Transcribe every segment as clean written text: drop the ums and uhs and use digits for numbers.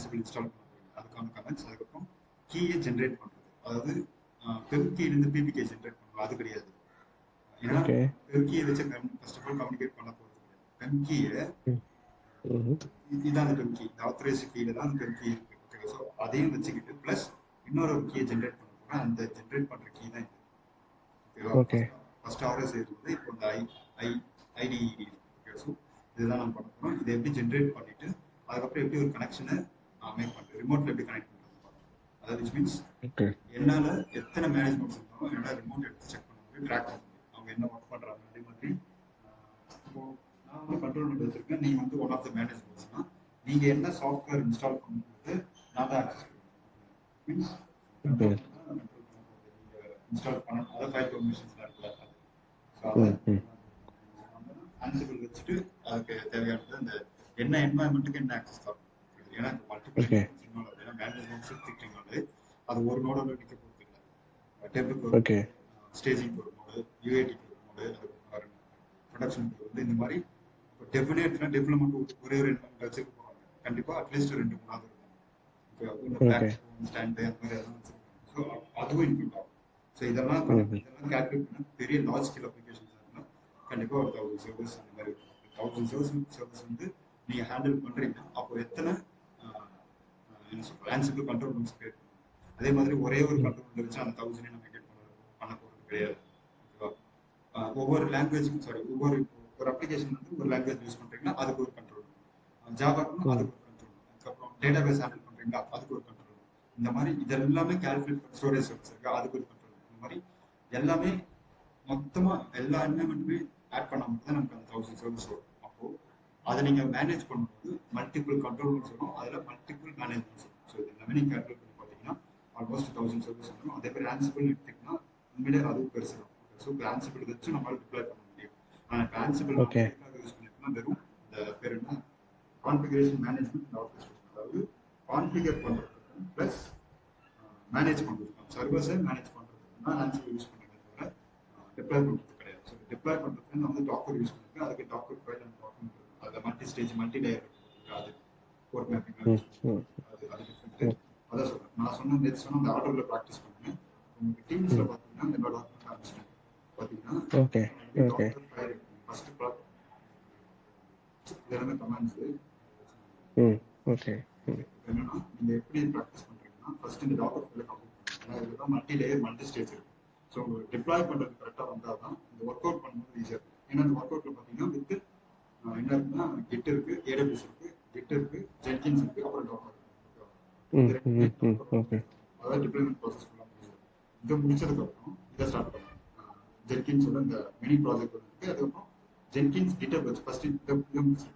Ansible install பண்ண போறீங்க அதுக்கான கமெண்ட்ஸ், அதுக்கப்புறம் கீயை ஜென்ரேட் பண்றது. அதாவது பெம் கீலேருந்து பிபிகே ஜென்ரேட் பண்ணலாம், அது கிடையாது. ஏன்னா ஓகே. பெம் கீயை வச்சு ஃபர்ஸ்ட் ஆஃப் ஆல் கம்யூனிகேட் பண்ண போறது கிடையாது. பெம் கீயை இதுதான் அந்த பெம் கீ, இந்த ஆத்தரைஸ் கீழே தான் அந்த பெம் கீ இருக்கு. ஓகே, ஸோ அதையும் வச்சுக்கிட்டு ப்ளஸ் இன்னொரு கீயை ஜென்ரேட் பண்ண போறேன், அந்த ஜென்ரேட் பண்ற கீ தான் இது. ஓகேவா? ஓகே. ஃபர்ஸ்ட் ஆர்எஸ் இருக்குது, இப்போ இந்த ஐடி. ஓகே, ஸோ இதுதான் நம்ம பண்ண போறோம். இதை எப்படி ஜென்ரேட் பண்ணிட்டு அதுக்கப்புறம் எப்படி ஒரு கனெக்ஷனை மேக் பண்ணுறது, ரிமோட்ல எப்படி கனெக்ட் பண்ணுறது. அதாவது விச் மீன்ஸ் என்னால் எத்தனை மேனேஜ்மெண்ட்ஸ் இருந்தாலும் என்னால் ரிமோட் எடுத்து செக் பண்ண முடியும், ட்ராக் பண்ண முடியும் அவங்க என்ன ஒர்க் பண்ணுறாங்க. அதே மாதிரி இப்போ நான் வந்து கண்ட்ரோல் பண்ணி வச்சிருக்கேன், நீங்கள் வந்து ஒன் ஆஃப் த மேனேஜ்மெண்ட்ஸ்னா நீங்கள் என்ன சாஃப்ட்வேர் இன்ஸ்டால் பண்ணுறது நான் தான் ஆக்சஸ் பண்ணுவேன். மீன்ஸ் கண்ட்ரோல் பண்ணால் நீங்கள் இன்ஸ்டால் பண்ணணும், அதை ஃபைல் பெர்மிஷன்ஸ்லாம் இருக்குல்ல. ஸோ அதை ஆன்சிபிள் வச்சுட்டு அதுக்கு தேவையானது அந்த என்ன என்வாயன்மெண்ட்டுக்கு என்ன ஆக்சஸ் தரணும். ஏன்னா மல்டிபிள் ஏன்னா மேனேஜ்மெண்ட்ஸ் திட்டிங்கனாலே அது ஒரு நோடோட நிற்க போகிறது இல்லை. டெம்புக்கு ஒரு ஸ்டேஜிங்க்கு ஒரு மோடு, யூஏடிக்கு ஒரு மோடு, அதுக்கு ப்ரொடக்ஷனுக்கு வந்து இந்த மாதிரி டெஃபினேட்னா டெவலப்மெண்ட் ஒரே ஒரு என்வாயன்மெண்ட் வச்சுக்க போகிறாங்க. கண்டிப்பாக அட்லீஸ்ட் 2-3 இருக்கும். ஸ்டாண்டு அந்த மாதிரி அதெல்லாம் வச்சுருக்காங்க. ஸோ அதுவும் இன்க்ளூட் ஆகும். ஸோ இதெல்லாம் கேல்குலேட் பண்ண பெரிய லார்ஜ் ஸ்கேல் அப்ளிகேஷன்ஸ் இருந்தால் கண்டிப்பாக ஒரு 1000 சர்வர்ஸ் அந்த மாதிரி இருக்கும். 1000 சர்வர்ஸ் வந்து நீங்கள் ஹேண்டில் பண்ணுறீங்கன்னா அப்போ எத்தனை என்ன சொல்கிறது ஆன்சிபிள் கண்ட்ரோல் ரூம்ஸ் கிரியேட் பண்ணுங்க. அதே மாதிரி ஒரே ஒரு கண்ட்ரோல் வச்சு அந்த 1000 நம்ம கிரியேட் பண்ண போகிறது கிடையாது. ஓகேவா? ஒவ்வொரு லாங்குவேஜுக்கும் ஒவ்வொரு ஒரு அப்ளிகேஷன் வந்து ஒரு லாங்குவேஜ் யூஸ் பண்ணுறீங்கன்னா அதுக்கு ஒரு கண்ட்ரோல், ஜாவாக்கும் அதுக்கு ஒரு கண்ட்ரோல், அதுக்கப்புறம் டேட்டா பேஸ் ஹேண்டில் பண்ணுறீங்களா அதுக்கு ஒரு கண்ட்ரோல். இந்த மாதிரி இதெல்லாமே கால்குலேட் பண்ணி ஸ்டோரேஜ் சர்வீஸ் இருக்கு அதுக்கு ஒரு கண்ட்ரோல். இந்த மாதிரி எல்லாமே மொத்தமா எல்லா என்வாயன்மெண்ட்டுமே ஆட் பண்ண மட்டும் தான் நமக்கு அந்த 1000 சர்வீஸ் வரும். அப்போ அதை நீங்க மேனேஜ் பண்ணும்போது மல்டிபிள் கண்ட்ரோல்ஸ் வரும், அதுல மல்டிபிள் மேனேஜ்மெண்ட்ஸ் வரும். ஸோ இது எல்லாமே நீங்க கால்குலேட் பண்ணி பார்த்தீங்கன்னா ஆல்மோஸ்ட் 1000 சர்வீஸ் வரும். அதே மாதிரி ஆன்சிபிள் எடுத்தீங்கன்னா உண்மையிலே அதுவும் பெருசு தான். ஸோ ஆன்சிபிள் வச்சு நம்மளால டிப்ளாய் பண்ண முடியும். ஆனால் இப்போ ஆன்சிபிள் யூஸ் பண்ணிருக்கோம்னா வெறும் இந்த பேர் என்ன கான்ஃபிகரேஷன் மேனேஜ்மெண்ட் ஆர்கெஸ்ட்ரேஷன், அதாவது கான்ஃபிகர் பண்றதுக்கும் பிளஸ் மேனேஜ் பண்ணுறதுக்கும் சர்வர்ஸை மேனேஜ் பண்ணுறதுக்கு தான் ஆன்சிபிள் யூஸ் பண்ணுறதை தவிர டிப்ளாய் பண்ணுறது கிடையாது. ஸோ டிப்ளாய் பண்ணுறதுக்கு நான் வந்து டாக்கர் யூஸ் பண்ணிருக்கேன், அதுக்கு டாக்கர் ஃபைல் அண்ட் டாக்குமெண்ட் இருக்கும், அதில் மல்டி ஸ்டேஜ் மல்டி லேயர் அது கோட் மேப்பிங் அது டிஃப்ரெண்ட். அதான் சொல்றேன், நான் நேற்று சொன்ன அந்த ஆர்டர்ல ப்ராக்டிஸ் பண்ணுங்க. உங்களுக்கு டீம்ஸ்ல பார்த்தீங்கன்னா எல்லா டாக்குமெண்ட் ஆரம்பிச்சிட்டேன் பார்த்தீங்கன்னா ஃபர்ஸ்ட் எல்லாமே கமெண்ட்ஸ் என்னன்னா நீங்க எப்படி ப்ராக்டிஸ் பண்றீங்கன்னா ஃபர்ஸ்ட் இந்த டாக்கர் ஃபைலை கம்ப்ளீட் பண்ணுங்க. ஏன்னா இதுல தான் மல்டி லேயர் மல்டி ஸ்டேஜ் இருக்கு. ஸோ உங்களுக்கு டிப்ளாய் பண்றது கரெக்டாக வந்தால் தான் இந்த ஒர்க் அவுட் பண்ணும்போது ஈஸியாக இருக்கும். ஏன்னா இந்த ஒர்க் அவுட்ல பார்த்தீங்கன்னா வித் என்ன இருக்குன்னா கிட் இருக்கு, ஏடபிள்யூஎஸ் இருக்கு, கிட் இருக்கு, ஜென்கின்ஸ் இருக்கு, அப்புறம் டாக்கர் இருக்கு. அதாவது டிப்ளாய்மெண்ட் ப்ராசஸ் ஃபுல்லாக முடிஞ்சது. இதை முடிச்சதுக்கு அப்புறம் இதை ஸ்டார்ட் பண்ணுங்க. ஜென்கின்ஸோட இந்த மினி ப்ராஜெக்ட் இருக்கு, அதுக்கப்புறம் ஜென்கின்ஸ் கிட்டப் வச்சு ஃபர்ஸ்ட் ஜென்கின்ஸ்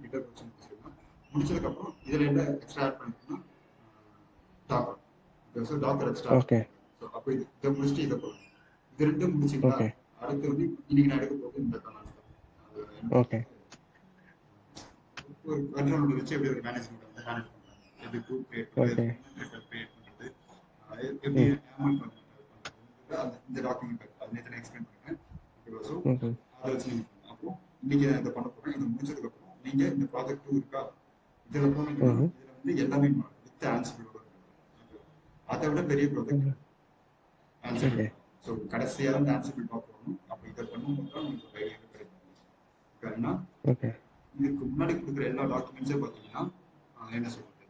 கிட்டப் வச்சு முடிச்சதுக்கு அப்புறம் இதுல என்ன எக்ஸ்ட்ரா ஆட் பண்ணிக்கணும்னா டாக்கர். Docker extra. ஸோ அப்போ இதை முடிச்சுட்டு இதை போகணும். இது ரெண்டும் முடிச்சிங்களா அடுத்து வந்து இன்னைக்கு நான் எடுக்க போகுது இந்த ஒரு கண்ட்ரோல் வச்சு எப்படி ஒரு மேனேஜ்மெண்ட் வந்து ஹேண்டில் பண்றாங்க, எப்படி குரூப் கிரியேட் பண்றது, கிரியேட் பண்றது, எப்படி இந்த டாக்குமெண்ட் அது நேற்று எக்ஸ்பிளைன் பண்ணுறேன். ஓகேவா? ஸோ அதை வச்சு நீங்கள் அப்போ இன்னைக்கு நான் இதை பண்ண போகிறேன். இது முடிச்சதுக்கு அப்புறம் நீங்க இந்த ப்ராஜெக்ட் 2 இருக்கா இதில் போனீங்கன்னா இதுல வந்து எல்லாமே வித் ஆன்சிபிளோட அதை விட பெரிய ப்ராஜெக்ட் ஆன்சிபிள். ஸோ கடைசியாக அந்த ஆன்சிபிள் பார்க்கணும். அப்போ இதை பண்ணும்போது தான் உங்களுக்கு ஒரு ஐடியா கிடைக்கும். ஏன்னா இதுக்கு முன்னாடி கொடுக்குற எல்லா டாக்குமெண்ட்ஸே பார்த்தீங்கன்னா என்ன சொல்றது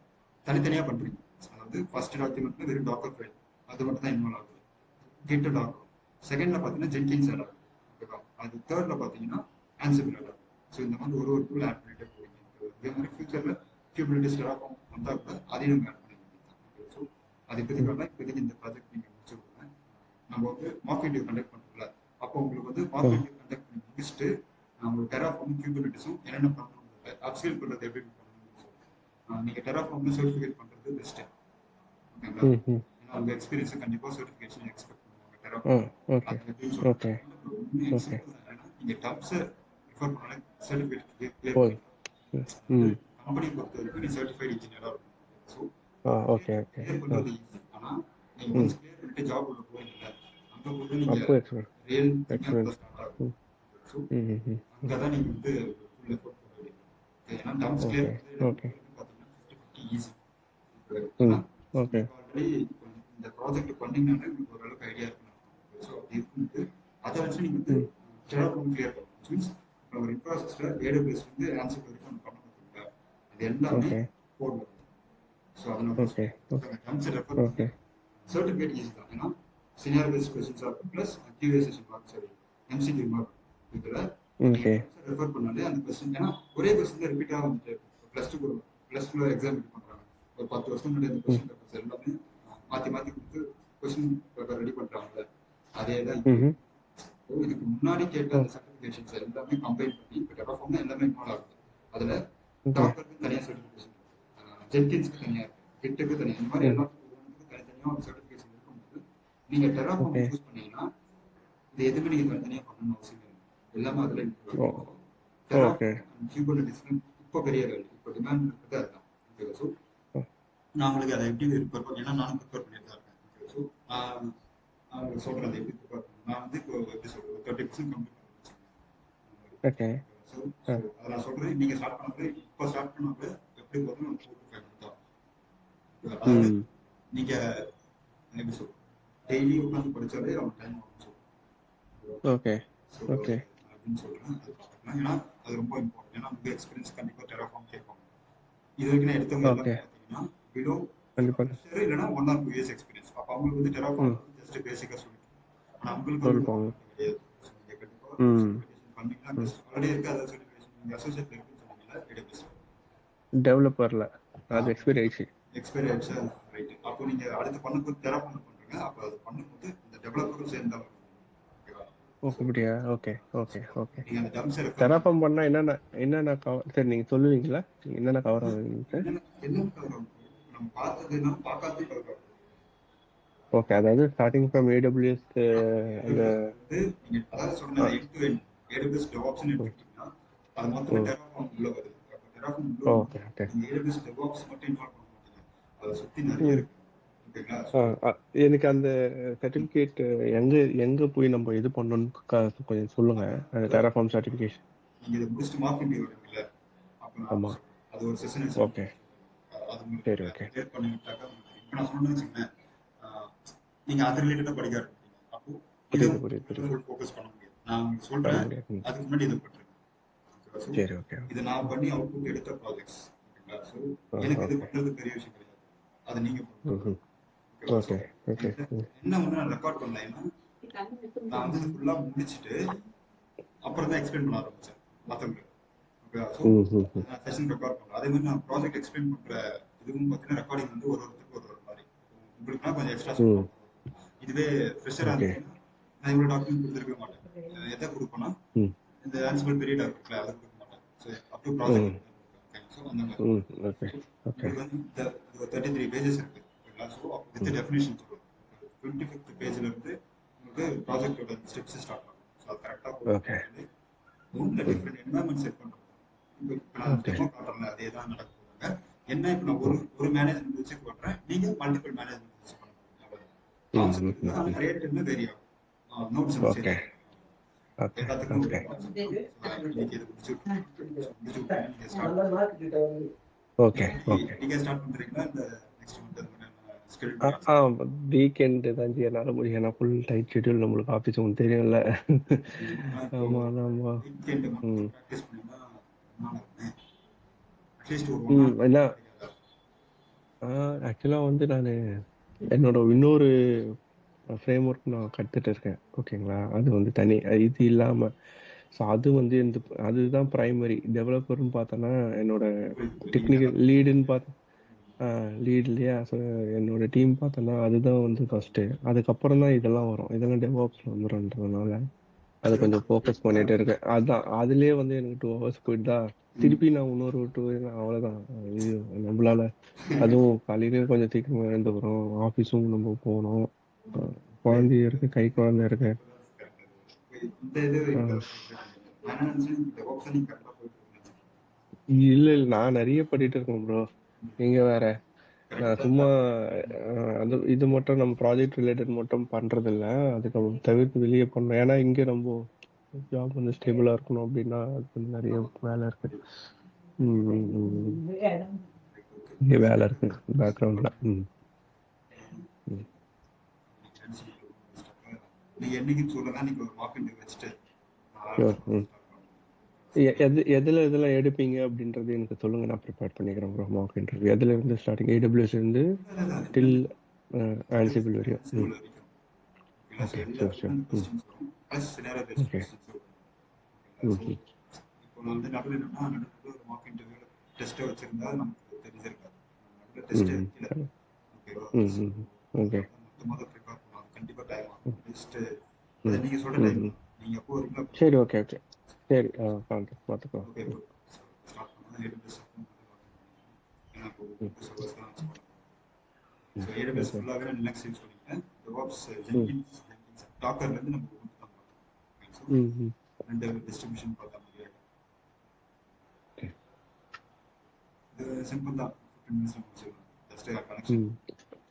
தனித்தனியாக பண்ணுறீங்க. அதாவது ஃபர்ஸ்ட் டாக்குமெண்ட்ல வெறும் டாக்கர் ஃபைல் அது மட்டும் தான் இன்வால்வ் ஆகுது, கிட் டாக்கர். செகண்ட்ல பார்த்தீங்கன்னா ஜென்கின்ஸ் ஆட் ஆகும். ஓகேவா? அது தேர்ட்ல பார்த்தீங்கன்னா ஆன்சிபிள் ஆட் ஆகும். ஸோ இந்த மாதிரி ஒரு டூல் ஆட் பண்ணிட்டே போறீங்க. இதே மாதிரி ஃபியூச்சர்ல கியூபிலிட்டிஸ் டெராஃபார்ம் வந்தால் கூட அதையும் நம்ம ஆட் பண்ணி முடியும். ஸோ அது இப்போதைக்கு இந்த ப்ராஜெக்ட் நீங்கள் முடிச்சுருக்கோங்க. நம்ம வந்து மார்க் இன்டர்வியூ கண்டக்ட் பண்ணுறோம்ல, அப்போ உங்களுக்கு வந்து மார்க் இன்டர்வியூ கண்டக்ட் பண்ணி முடிச்சுட்டு உங்களுக்கு டெராஃபார்ம் கியூபிலிட்டிஸும் என்னென்ன பண்ணணும் அப்ஸ்கில் பண்ணுறது எப்படி பண்ணணும். நீங்கள் டெராஃபார்ம்ல சர்டிஃபிகேட் பண்ணுறது பெஸ்ட்டு. ஓகேங்களா? ஏன்னா உங்கள் எக்ஸ்பீரியன்ஸை கண்டிப்பாக சர்டிஃபிகேஷன் எக்ஸ்பெக்ட் பண்ணுவாங்க டெராஃபார்ம். நீங்க டப்ஸ் ரெஃபர் பண்ணாலே சர்டிஃபிகேட் கிளியர் பண்ணிக்கலாம். கம்பெனி பொறுத்த வரைக்கும் நீ சர்டிஃபைட் இன்ஜினியரா இருக்கும். ஸோ கிளியர் பண்றது ஈஸி. ஆனா நீங்க ஒன்ஸ் கிளியர் பண்ணிட்டு ஜாப் உள்ள போறீங்கல்ல, அங்க போய் நீங்க ரியல் திங்கிங் ஸ்டார்ட் ஆகும். ஸோ அங்கதான் நீங்க வந்து ஃபுல் எஃபோர்ட் போட வேண்டியது. ஏன்னா டப்ஸ் கிளியர் பார்த்தீங்கன்னா 50-50 ஈஸி. ஏன்னா ஓகே ஆல்ரெடி இந்த ப்ராஜெக்ட் பண்ணீங்கன்னா உங்களுக்கு ஓரளவுக்கு ஐடியா இருக்கணும். ஸோ அப்படி இருக்கும்போது அதை வச்சு நீங்க வந்து டெராஃபார்ம் கிளியர் பண்ணணும். மீன்ஸ் ஒரு இன்ஃப்ராஸ்ட்ரக்சர் ஏடபிள்யூஎஸ் வந்து ஆன்சர் வரைக்கும் நம்ம பண்ண முடியுங்களா, அது எல்லாமே ஓகே கோட். ஸோ அதனால okay comes refer okay certificate easy தான். ஏன்னா சினியர் பேஸ்ட் கொஸ்டின்ஸ் ஆகும் ப்ளஸ் கியூஏ செஷன் மார்க் சரி எம்சிக்யூ மார்க் இதில் ஓகே நீங்கள் ரெஃபர் பண்ணாலே அந்த கொஸ்டின், ஏன்னா ஒரே கொஸ்டின் தான் ரிப்பீட்டாக வந்துட்டு +2 எக்ஸாம் இது பண்ணுறாங்க. ஒரு 10 வருஷம் முன்னாடி அந்த கொஸ்டின் பேப்பர்ஸ் எல்லாமே மாற்றி மாற்றி கொடுத்து கொஸ்டின் பேப்பர் ரெடி பண்ணுறாங்கல்ல, அதே தான் ம் இதுக்கு முன்னாடி கேட்ட அந்த சர்டிஃபிகேஷன்ஸ் எல்லாமே கம்பைன் பண்ணி இப்போ டெராஃபார்ம் எல்லாமே இன்வால்வ் ஆகுது. அதில் ஓகே டாக்கருக்கு தனியாக சர்டிஃபிகேஷன், ஜென்கின்ஸ்க்கு தனியாக இருக்கு, கிட்டுக்கு தனியாக, இந்த மாதிரி எல்லாத்துக்கும் ஒவ்வொன்றுக்கும் தனித்தனியாக ஒரு சர்டிஃபிகேஷன் இருக்கும்போது நீங்கள் டெராஃபார்ம் ஓகே யூஸ் பண்ணீங்கன்னா இது எதுவுமே நீங்கள் தனித்தனியாக பண்ணணும்னு அவசியம் இல்லை. எல்லாமே அதில் ஓ include. Okay terraform and Kubernetes இப்போ பெரிய வேலை, இப்போ டிமாண்ட் இருக்குது அதுதான். ஓகே, ஸோ நான் உங்களுக்கு அதை எப்படி ப்ரிப்பேர் பண்ண, ஏன்னா நானும் ப்ரிப்பேர் பண்ணிட்டு தான் இருக்கேன். ஓகே, ஸோ நான் உங்களுக்கு சொல்கிறேன் அதை எப்படி ப்ரிப்பேர் பண்ணேன். நான் வந்து இப்போ எப்படி சொல்கிறது 30% கம்ப்ளீட் பண்ணி வச்சுருக்கேன். ஓகே ஸோ அதை நான் சொல்கிறேன். நீங்கள் ஸ்டார்ட் பண்ணது இப்போ ஸ்டார்ட் பண்ணாமல் எப்படி போதும் 4 to 5 months ஆகும். அதாவது நீங்கள் எப்படி சொல்றது, டெய்லி உட்காந்து படிச்சாலே அவங்க டைம் ஆகும். ஓகே ஸோ ஓகே அப்படின்னு சொல்கிறேன். அது பார்த்துக்கலாம். ஏன்னா அது ரொம்ப இம்பார்ட்டன்ட். ஏன்னா உங்கள் எக்ஸ்பீரியன்ஸ் கண்டிப்பாக டெராஃபார்ம் கேட்பாங்க. இது வரைக்கும் நான் எடுத்தவங்க ஓகே எல்லாமே பார்த்தீங்கன்னா பிலோ கண்டிப்பா ஃப்ரெஷர் இல்லைன்னா 1 or 2 years எக்ஸ்பீரியன்ஸ். அப்போ அவங்களுக்கு வந்து டெராஃபார்ம் ஜஸ்ட் பேசிக்காக சொல்லிட்டு, ஆனால் உங்களுக்கு வந்து சொல்லுவாங்க கிடையாது. நீங்கள் கண்டிப்பாக ம் சர்டிஃபிகேஷன் பண்ணீங்கன்னா பெஸ்ட். ஆல்ரெடி இருக்க அதை சர்டிஃபிகேஷன் நீங்கள் அசோசியேட் இருக்குன்னு சொன்னீங்களா, AWS டெவலப்பர்ல அது எக்ஸ்பைரி ஆயிடுச்சு எக்ஸ்பைரி ஆயிடுச்சு, ரைட்டு. அப்போ நீங்கள் அடுத்து பண்ணும்போது டெராஃபார்ம் பண்ணுறீங்க. அப்போ அது பண்ணும்போது இந்த டெவலப்பரும் சேர்ந்து தான் வரும். ஓகேவா? ஓ அப்படியா ஓகே ஓகே ஓகே நீங்கள் அந்த டம்ஸை ரெஃபர் டெராஃபார்ம் பண்ணா என்னென்ன கவர் சரி நீங்கள் சொல்லுவீங்களா என்னென்ன கவர் ஆகுதுன்ட்டு? என்ன கவர் ஆகும், நம்ம பார்த்ததுன்னா பார்க்காதே கவர் ஆகும். ஓகே அதாவது ஸ்டார்டிங் ஃப்ரம் ஏடபிள்யூஎஸ் அந்த வந்து நீங்க அதாவது சொன்ன end to end AWS DevOps னு எடுத்துக்கிட்டீங்கன்னா அது மொத்தமே டெராஃபார்ம் உள்ள வருது. அப்ப டெராஃபார்ம் உள்ள ஓகே ஓகே நீங்க AWS DevOps மட்டும் இன்வால்வ் பண்ண மாட்டீங்க, அதை சுத்தி நிறைய இருக்கு. ஓகேங்களா? எனக்கு அந்த சர்டிஃபிகேட் எங்க எங்க போய் நம்ம இது பண்ணணும்னு கொஞ்சம் சொல்லுங்க அந்த டெராஃபார்ம் சர்டிஃபிகேஷன். நீங்க இதை முடிச்சுட்டு மார்க் இன்டர்வியூ வருவீங்கல்ல, அப்ப நான் ஆமா அது ஒரு செஷன் ஓகே அது உங்களுக்கு சரி ஓகே கிளியர் பண்ணிட்டாக்கா இப்போ நான் சொன்னேன்னு வச்சுக்கோங்களேன், நீங்க அது ரிலேட்டடா படிக்க ஆரம்பிப்பீங்க. அப்போ புரியுது இதுவும் புரியுது புரியுது ஃபுல் ஃபோக்கஸ் பண்ண முடியாது. நான் உங்களுக்கு பண்ண சொல்றேன், முடியாது அதுக்கு முன்னாடி இதை பண்றேன். சரி ஓகே இது நான் பண்ணி அவுட்புட் எடுத்த ப்ராஜெக்ட்ஸ். ஓகேங்களா? ஸோ ஓகே எனக்கு இது பண்றது பெரிய விஷயம் கிடையாது, அது நீங்க பண்ணணும். ஓகேவா? ஸோ ஓகே என்ன வந்து நான் ரெக்கார்ட் பண்ணல, ஏன்னா நான் வந்து ஃபுல்லா முடிச்சுட்டு அப்புறம் தான் எக்ஸ்பிளைன் பண்ண ஆரம்பிச்சேன் மற்றவங்களுக்கு. ஓகேவா? ஸோ நான் செஷன் ரெக்கார்ட் பண்ணல. அதே மாதிரி நான் ப்ராஜெக்ட் எக்ஸ்பிளைன் பண்ற இதுவும் பார்த்தீங்கன்னா ரெக்கார்டிங் வந்து ஒருத்தருக்கு ஒரு மாதிரி உங்களுக்குனா கொஞ்சம் எக்ஸ்ட்ரா சொல்லுவாங்க. இதுவே ஃப்ரெஷராக இருந்துச்சுன்னா நான் இவ்வளோ டாக்குமெண்ட் கொடுத்துருக்க மாட்டேன். எதை கொடுப்பேன்னா இந்த ஆன்சிபிள் பீரியட் இருக்குல்ல, அதை கொடுக்க மாட்டேன். So up to project. So அந்த மாதிரி உங்களுக்கு வந்து இந்த 33 pages இருக்கு. ஓகேங்களா? ஸோ வித் டெஃபினேஷன் சொல்லுவோம். 25th பேஜ்ல இருந்து உங்களுக்கு ப்ராஜெக்டோட ஸ்டெப்ஸ் ஸ்டார்ட் ஆகும். ஸோ அது கரெக்டாக ஒன்றில் டிஃப்ரெண்ட் என்வரன்மெண்ட் செட் பண்ணுறோம். இப்போ நான் டெமோ காட்டுறேன், அதே தான் நடக்க போகிறாங்க. என்ன இப்போ நான் ஒரு மேனேஜ்மெண்ட் வச்சு போடுறேன், நீங்கள் மல்டிபிள் மேனேஜ்மெண்ட் வச்சு பண்ண போகிறீங்க. கான்செப்ட் தான், ஆனால் ரேட் என்ன வேரி ஆகும். நோட்ஸ் சேர்த்து எல்லாத்துக்கும் ஒரே கான்செப்ட் தான். இன்னைக்கு இதை முடிச்சு நீங்கள் ஸ்டார்ட் பண்ணுறீங்களா இந்த நெக்ஸ்ட் மந்த்? வீக்கெண்டு தான் என்னால் முடியும், ஏன்னா ஃபுல் டைட் ஷெட்யூல் நம்மளுக்கு ஆஃபீஸ் ஒன்று தெரியும்ல. ஆமா ஆமா என்ன ஆக்சுவலாக வந்து நான் என்னோட இன்னொரு ஃப்ரேம் ஒர்க் நான் கற்றுட்டு இருக்கேன். ஓகேங்களா? அது வந்து தனி இது இல்லாமல். ஸோ அது வந்து இந்த அதுதான் ப்ரைமரி டெவலப்பர்னு பார்த்தோன்னா என்னோட டெக்னிக்கல் லீடுன்னு லீட் இல்லையா? ஸோ என்னோட டீம் பார்த்தோன்னா அதுதான் வந்து ஃபஸ்ட்டு. அதுக்கப்புறம் தான் இதெல்லாம் வரும். இதெல்லாம் டெவாப்ஸில் வந்துடும்ன்றதுனால அது கொஞ்சம் ஃபோக்கஸ் பண்ணிகிட்டே இருக்கேன். அதுதான் அதுலேயே வந்து எனக்கு 2 hours போயிட்டு திருப்பி நான் இன்னொரு 2 அவ்வளோதான். ஐயோ நம்மளால அதுவும் காலையிலேயே கொஞ்சம் சீக்கிரமாக எழுந்துக்கிறோம், ஆஃபீஸும் நம்ம போகணும், குழந்தை இருக்கு, கை குழந்தை இருக்கு. இல்லை நான் நிறைய படிட்டு இருக்கேன் ப்ரோ. நீங்க வேற, நான் சும்மா அது இது மட்டும் நம்ம ப்ராஜெக்ட் ரிலேட்டட் மட்டும் பண்றது இல்ல, அதுக்கு தவிர்த்து வெளியே பண்ணணும். ஏன்னா இங்க நம்ம ஜாப் வந்து ஸ்டேபிளா இருக்கணும் அப்படின்னா அது கொஞ்சம் நிறைய வேலை இருக்கு. இங்கே வேலை இருக்கு பேக்ரவுண்டில். நீங்க என்னைக்கு சொல்லுங்க, நீங்க ஒரு வாக் இன்டர்வியூ வச்சுட்டு எதில் எடுப்பீங்க அப்படின்றது எனக்கு சொல்லுங்கள், நான் ப்ரிப்பேர் பண்ணிக்கிறேன் ப்ரோ. மார்க் இன்டர்வியூ எதில் இருந்து ஸ்டார்டிங்? AWS இருந்து டில் ஆன்சிபிள் வரையும். Okay, sure sure. ஓகே. இப்போ நான் வந்து நடுவில் என்னன்னா, நடுவில் ஒரு மார்க் இன்டர்வியூ டெஸ்ட்டை வச்சிருந்தா நமக்கு தெரிஞ்சிருக்காது. நடுவில் டெஸ்ட்டே வைக்கல. ஓகேவா? ஓகே. மொத்தமாக ப்ரிப்பேர் பண்ணலாம். கண்டிப்பாக டைம் ஆகும். டெஸ்ட்டு நீங்க சொல்ற டைம் நீங்க எப்போ வரீங்களோ. சரி, ஓகே ஓகே. சரி, பார்த்துக்கோ. ஓகே, ஸ்டார்ட் பண்ணா AWS ஏன்னா இப்போ சர்வர்ஸ் தான் வச்சு பண்ண போகிறோம். ஸோ AWS ஃபுல்லாகவே லினக்ஸ் யூஸ் பண்ணிக்கிறேன். DevOps ஜென்கின்ஸ் டாக்கர்லேருந்து நம்ம கொண்டு தான் பார்த்தோம். ரெண்டு டிஸ்ட்ரிபியூஷன் பார்த்தா மாதிரியே இது சிம்பிள் தான். 15 மினிட்ஸ் முடிச்சிடலாம். ஜஸ்ட் கனெக்ஷன்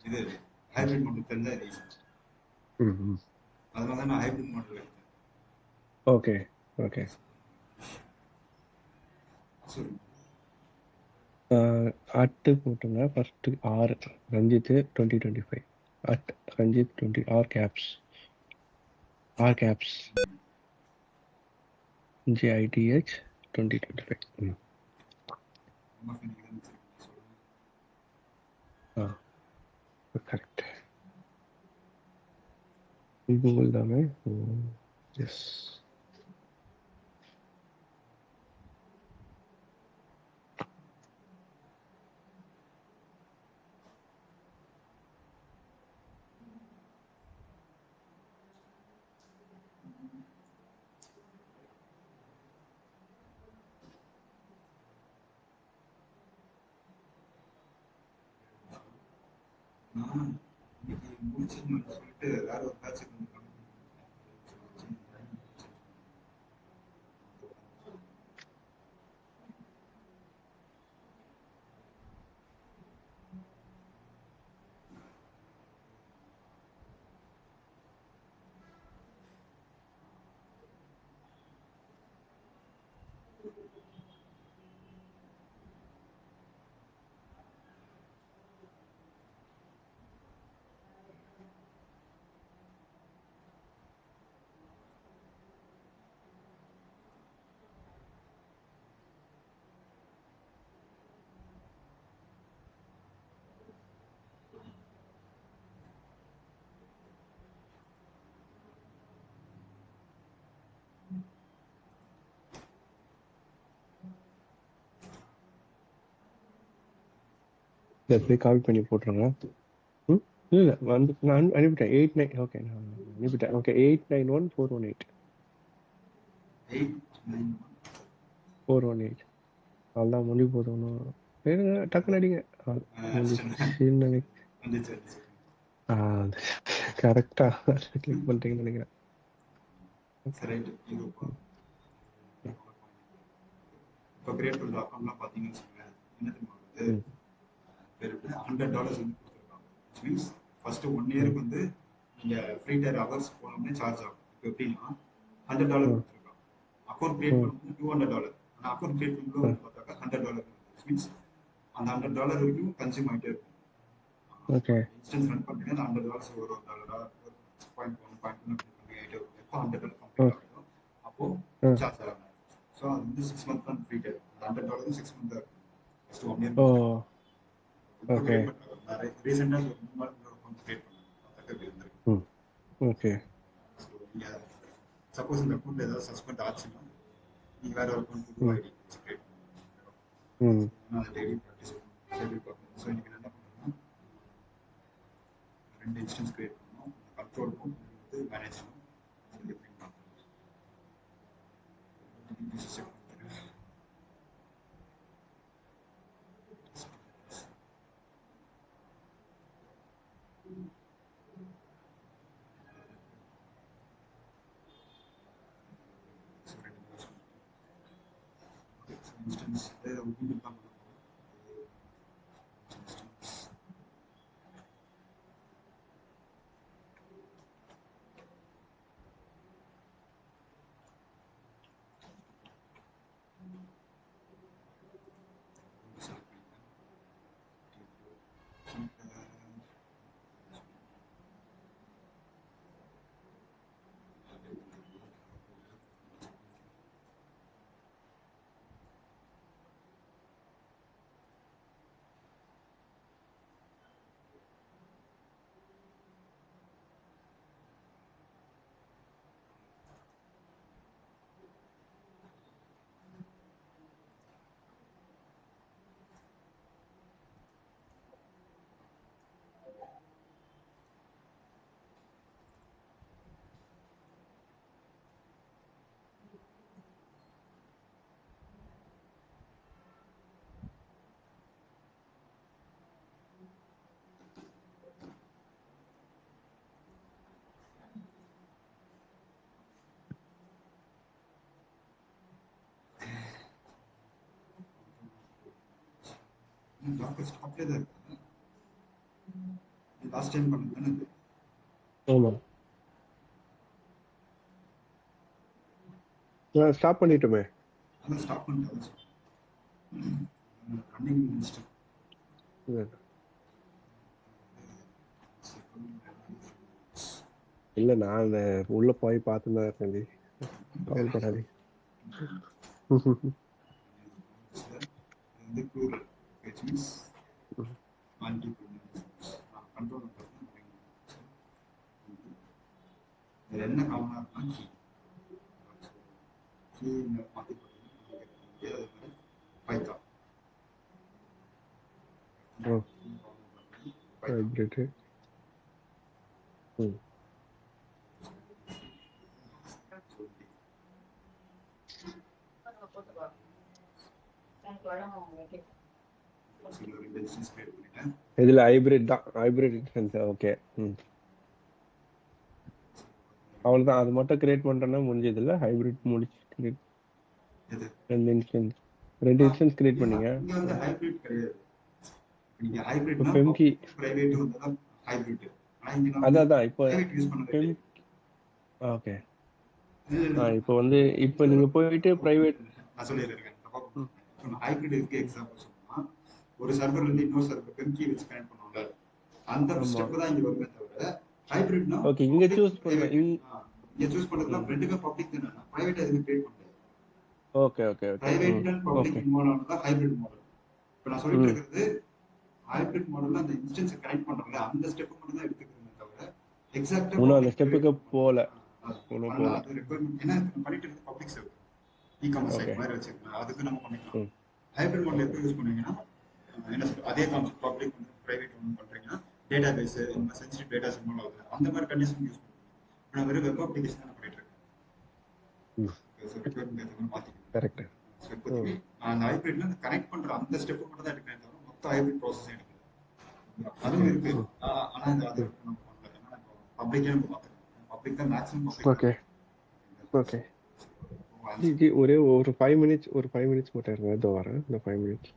இது ஹைப்ரிட் மாடல் தெரிஞ்சா இது ஈஸி. அதனால தான் நான் ஹைப்ரிட் மாடல் எடுத்தேன். Okay okay. சரி, அட்டு போட்டுங்க first. Ranjith 2025 Ranjith 20 R caps JITH 2025. Correct. Google தானே? எஸ். நான் இன்னைக்கு முடிச்சுன்னு சொல்லிட்டு வேற ஒரு பேட்ச் எப்படி கால் பண்ணி போட்டுருங்க. இல்லை வந்து நான் அனுப்பிட்டேன். 89. ஓகே, நான் அனுப்பிட்டேன். ஓகே, 891418. 418. அதான் முடிவு போதும். டக்குன்னு அடிங்க. கரெக்டா கிளிக் பண்ணிட்டீங்கன்னு நினைக்கிறேன். இப்போ கிரியேட் பண்ணுற அக்கௌண்ட்லாம் பார்த்தீங்கன்னு வச்சுக்கோங்களேன், என்ன தெரியுமா வந்து $100 வந்து கொடுத்துருக்காங்க. விச் மீன்ஸ் ஃபர்ஸ்ட் 1 இயருக்கு வந்து நீங்கள் ஃப்ரீ டயர் ஹவர்ஸ் போனோம்னே சார்ஜ் ஆகும். இப்போ எப்படின்னா $100 கொடுத்துருக்காங்க. அக்கௌண்ட் கிரியேட் பண்ணும்போது $200. ஆனால் அக்கௌண்ட் கிரியேட் பண்ணும்போது வந்து பார்த்தாக்கா $100. விச் மீன்ஸ் அந்த $100 வரைக்கும் கன்சியூம் ஆகிட்டே இருக்கும். இன்ஸ்டன்ஸ் ரன் பண்ணுறீங்கன்னா அந்த $100 ஒரு $1 0.1 ஆகிட்டே இருக்கும். எப்போ $100 கம்ப்ளீட் ஆகிடும் அப்போது சார்ஜ் ஆகும். ஸோ அது வந்து 6 months தான் ஃப்ரீ டயர். $100 6 months தான் இருக்கும். First 1 year. ஓகே. ரீசெண்டாக ஒரு 3 நாள் அக்கௌண்ட் கிரியேட் பண்ணேன். ஓகே. ஸோ நீங்கள் சப்போஸ் இந்த அக்கௌண்ட் ஏதாவது சஸ்பெண்ட் ஆச்சுன்னா நீங்கள் வேற ஒரு அக்கௌண்ட் புது ஐடி கிரியேட் பண்ணுங்க. நான் அதை டெய்லி ப்ராக்டிஸ் பண்ணுவேன். ஸோ இன்னைக்கு என்ன பண்ணுறேன்னா 2 இன்ஸ்டன்ஸ் கிரியேட் பண்ணணும். கண்ட்ரோல் ரூம் வந்து மேனேஜ் பண்ணணும். instance Ubuntu தான் பண்ண போறோம். டாக்கர் ஸ்டாப்லேயே தான் இருக்கு. லாஸ்ட் டைம் பண்ணது தானே இது. ஆமா நான் ஸ்டாப் பண்ணிட்டோமே. அதான் ஸ்டாப் பண்ணிட்டு ரன்னிங் முடிச்சிட்டேன். இல்ல நான் அந்த உள்ள போய் பார்த்து தான் இருக்கேன் ஜி. கவலைப்படாதீங்க. வந்து plural, which means multiple names. Control இதுல என்ன காமனா இருக்குன்னா கீ மாத்தி போட்டீங்கன்னா பைத்தான் ஹைபிரிட். இதுல ஹைபிரிட் தான், ஹைபிரிட் இன்ஸ்டன்ஸ். ஓகே அவ்வளவுதான், அது மட்டும் கிரியேட் பண்றேன்னா முடிஞ்சது இல்ல. ஹைபிரிட் முடிச்சு ரெண்டு இன்ஸ்டன்ஸ் கிரியேட் பண்ணீங்க. இங்க வந்து ஹைபிரிட் கிடையாது. நீங்க ஹைபிரிட்னா பெம்கி பிரைவேட் வந்து ஹைபிரிட். ஆனா இங்க நான் அதான் இப்போ பிரைவேட் யூஸ் பண்ணவே இல்லை. ஓகே இப்போ வந்து இப்போ நீங்க போயிட்டு பிரைவேட் நான் சொல்லிடுறேன். ஹைபிரிட் இருக்கு எக்ஸாம்பிள் சொன்னா ஒரு சர்வர்ல இருந்து இன்னொரு சர்வர் பெம்கி வச்சு கனெக்ட் பண்ணுவாங்க. அந்த ஸ்டெப் தான் இங்க வருமே தவிர ஹைபிரிட்னா ஓகே இங்க சூஸ் பண்ண இங்க சூஸ் பண்றதுல ரெண்டுமே பப்ளிக் தானே. பிரைவேட் எதுவும் கிரியேட் பண்ணல. Okay okay okay private and public involve தான் ஹைபிரிட் மாடல். இப்போ நான் சொல்லிட்டு இருக்கிறது ஹைபிரிட் மாடல்ல அந்த இன்ஸ்டன்ஸ் கனெக்ட் பண்றோம்ல அந்த ஸ்டெப் மட்டும் தான் எடுத்துக்கிறேன் தவிர எக்ஸாக்ட்டா இன்னும் அந்த ஸ்டெப்புக்கு போல அது ரெக்குயர்மென்ட் ஏன்னா பண்ணிட்டு இருக்கு பப்ளிக் சர்வர் இ-காமர்ஸ் சைட் மாதிரி வச்சிருக்கேன். அதுக்கு நம்ம பண்ணிக்கலாம். ஹைபிரிட் மாடல் எப்படி யூஸ் பண்ணுவீங்கன்னா என்ன சொல்றது அதே கான்செப்ட் பப்ளிக் வந்து பிரைவேட் ஒன்று பண்றீங்கன்னா டேட்டா பேஸ் இந்த சென்சிட்டிவ் டேட்டாஸ் இன்வால்வ் ஆகுது அந்த மாதிரி கண்டிஷன் யூஸ் பண்ணுவீங்க. நான் வெறும் வெப் அப்ளிகேஷன் தான் பண்ணிட்டு இருக்கேன். கரெக்ட். அந்த ஹைபிரிட்ல கனெக்ட் பண்ற அந்த ஸ்டெப் மட்டும் தான் எடுக்கிறேன் தவிர மொத்த ஹைபிரிட் ப்ராசஸ் எடுக்குது. அதுவும் இருக்கு. ஆனா இந்த அது நம்ம பண்ணல. ஏன்னா பப்ளிக்கே நம்ம பார்த்துருக்கோம். பப்ளிக் தான் மேக்ஸிமம் பப்ளிக். ஓகே ஓகே ஒரே ஒரு 5 மினிட்ஸ் மட்டும் இருங்க, இதோ வரேன். இந்த 5 மினிட்ஸ்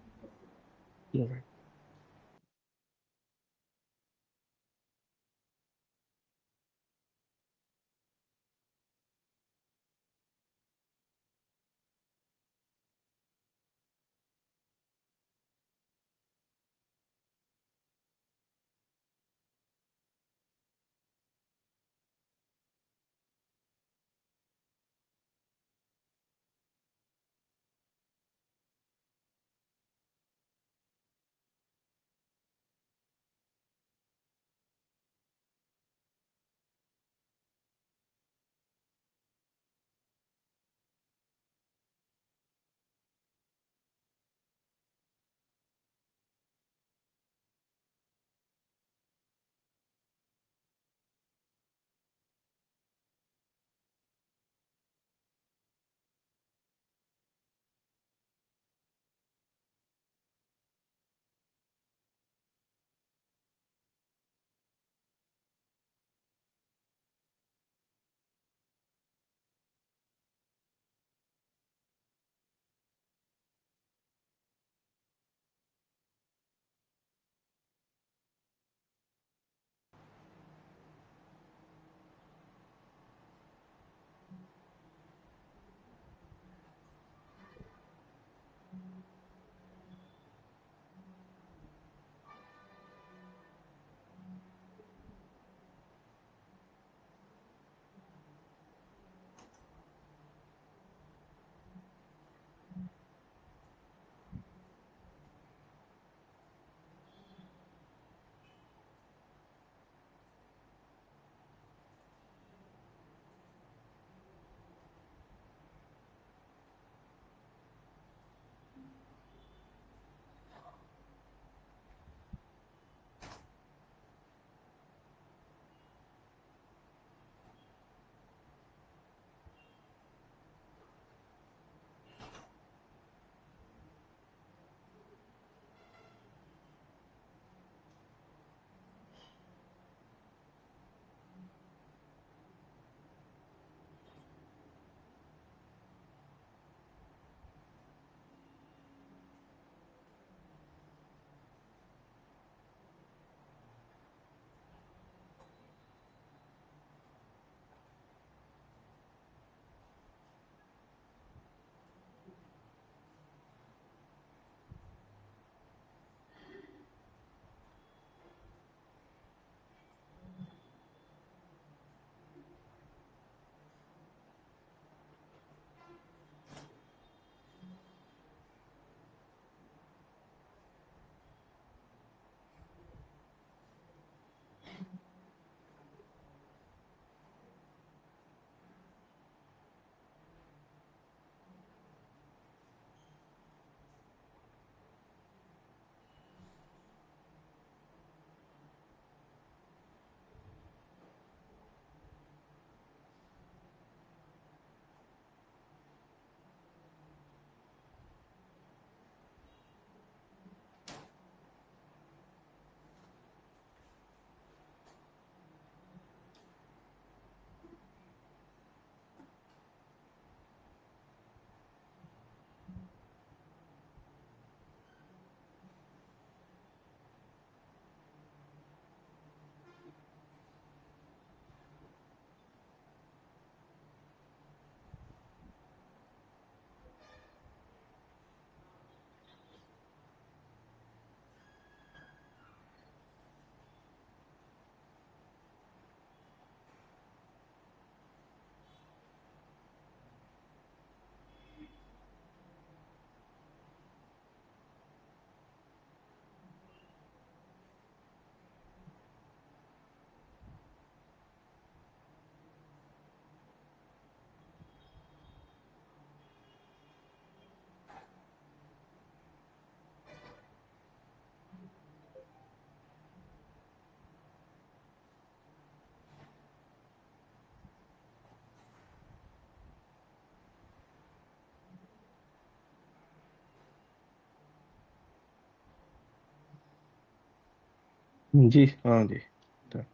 जी हाँ जी த-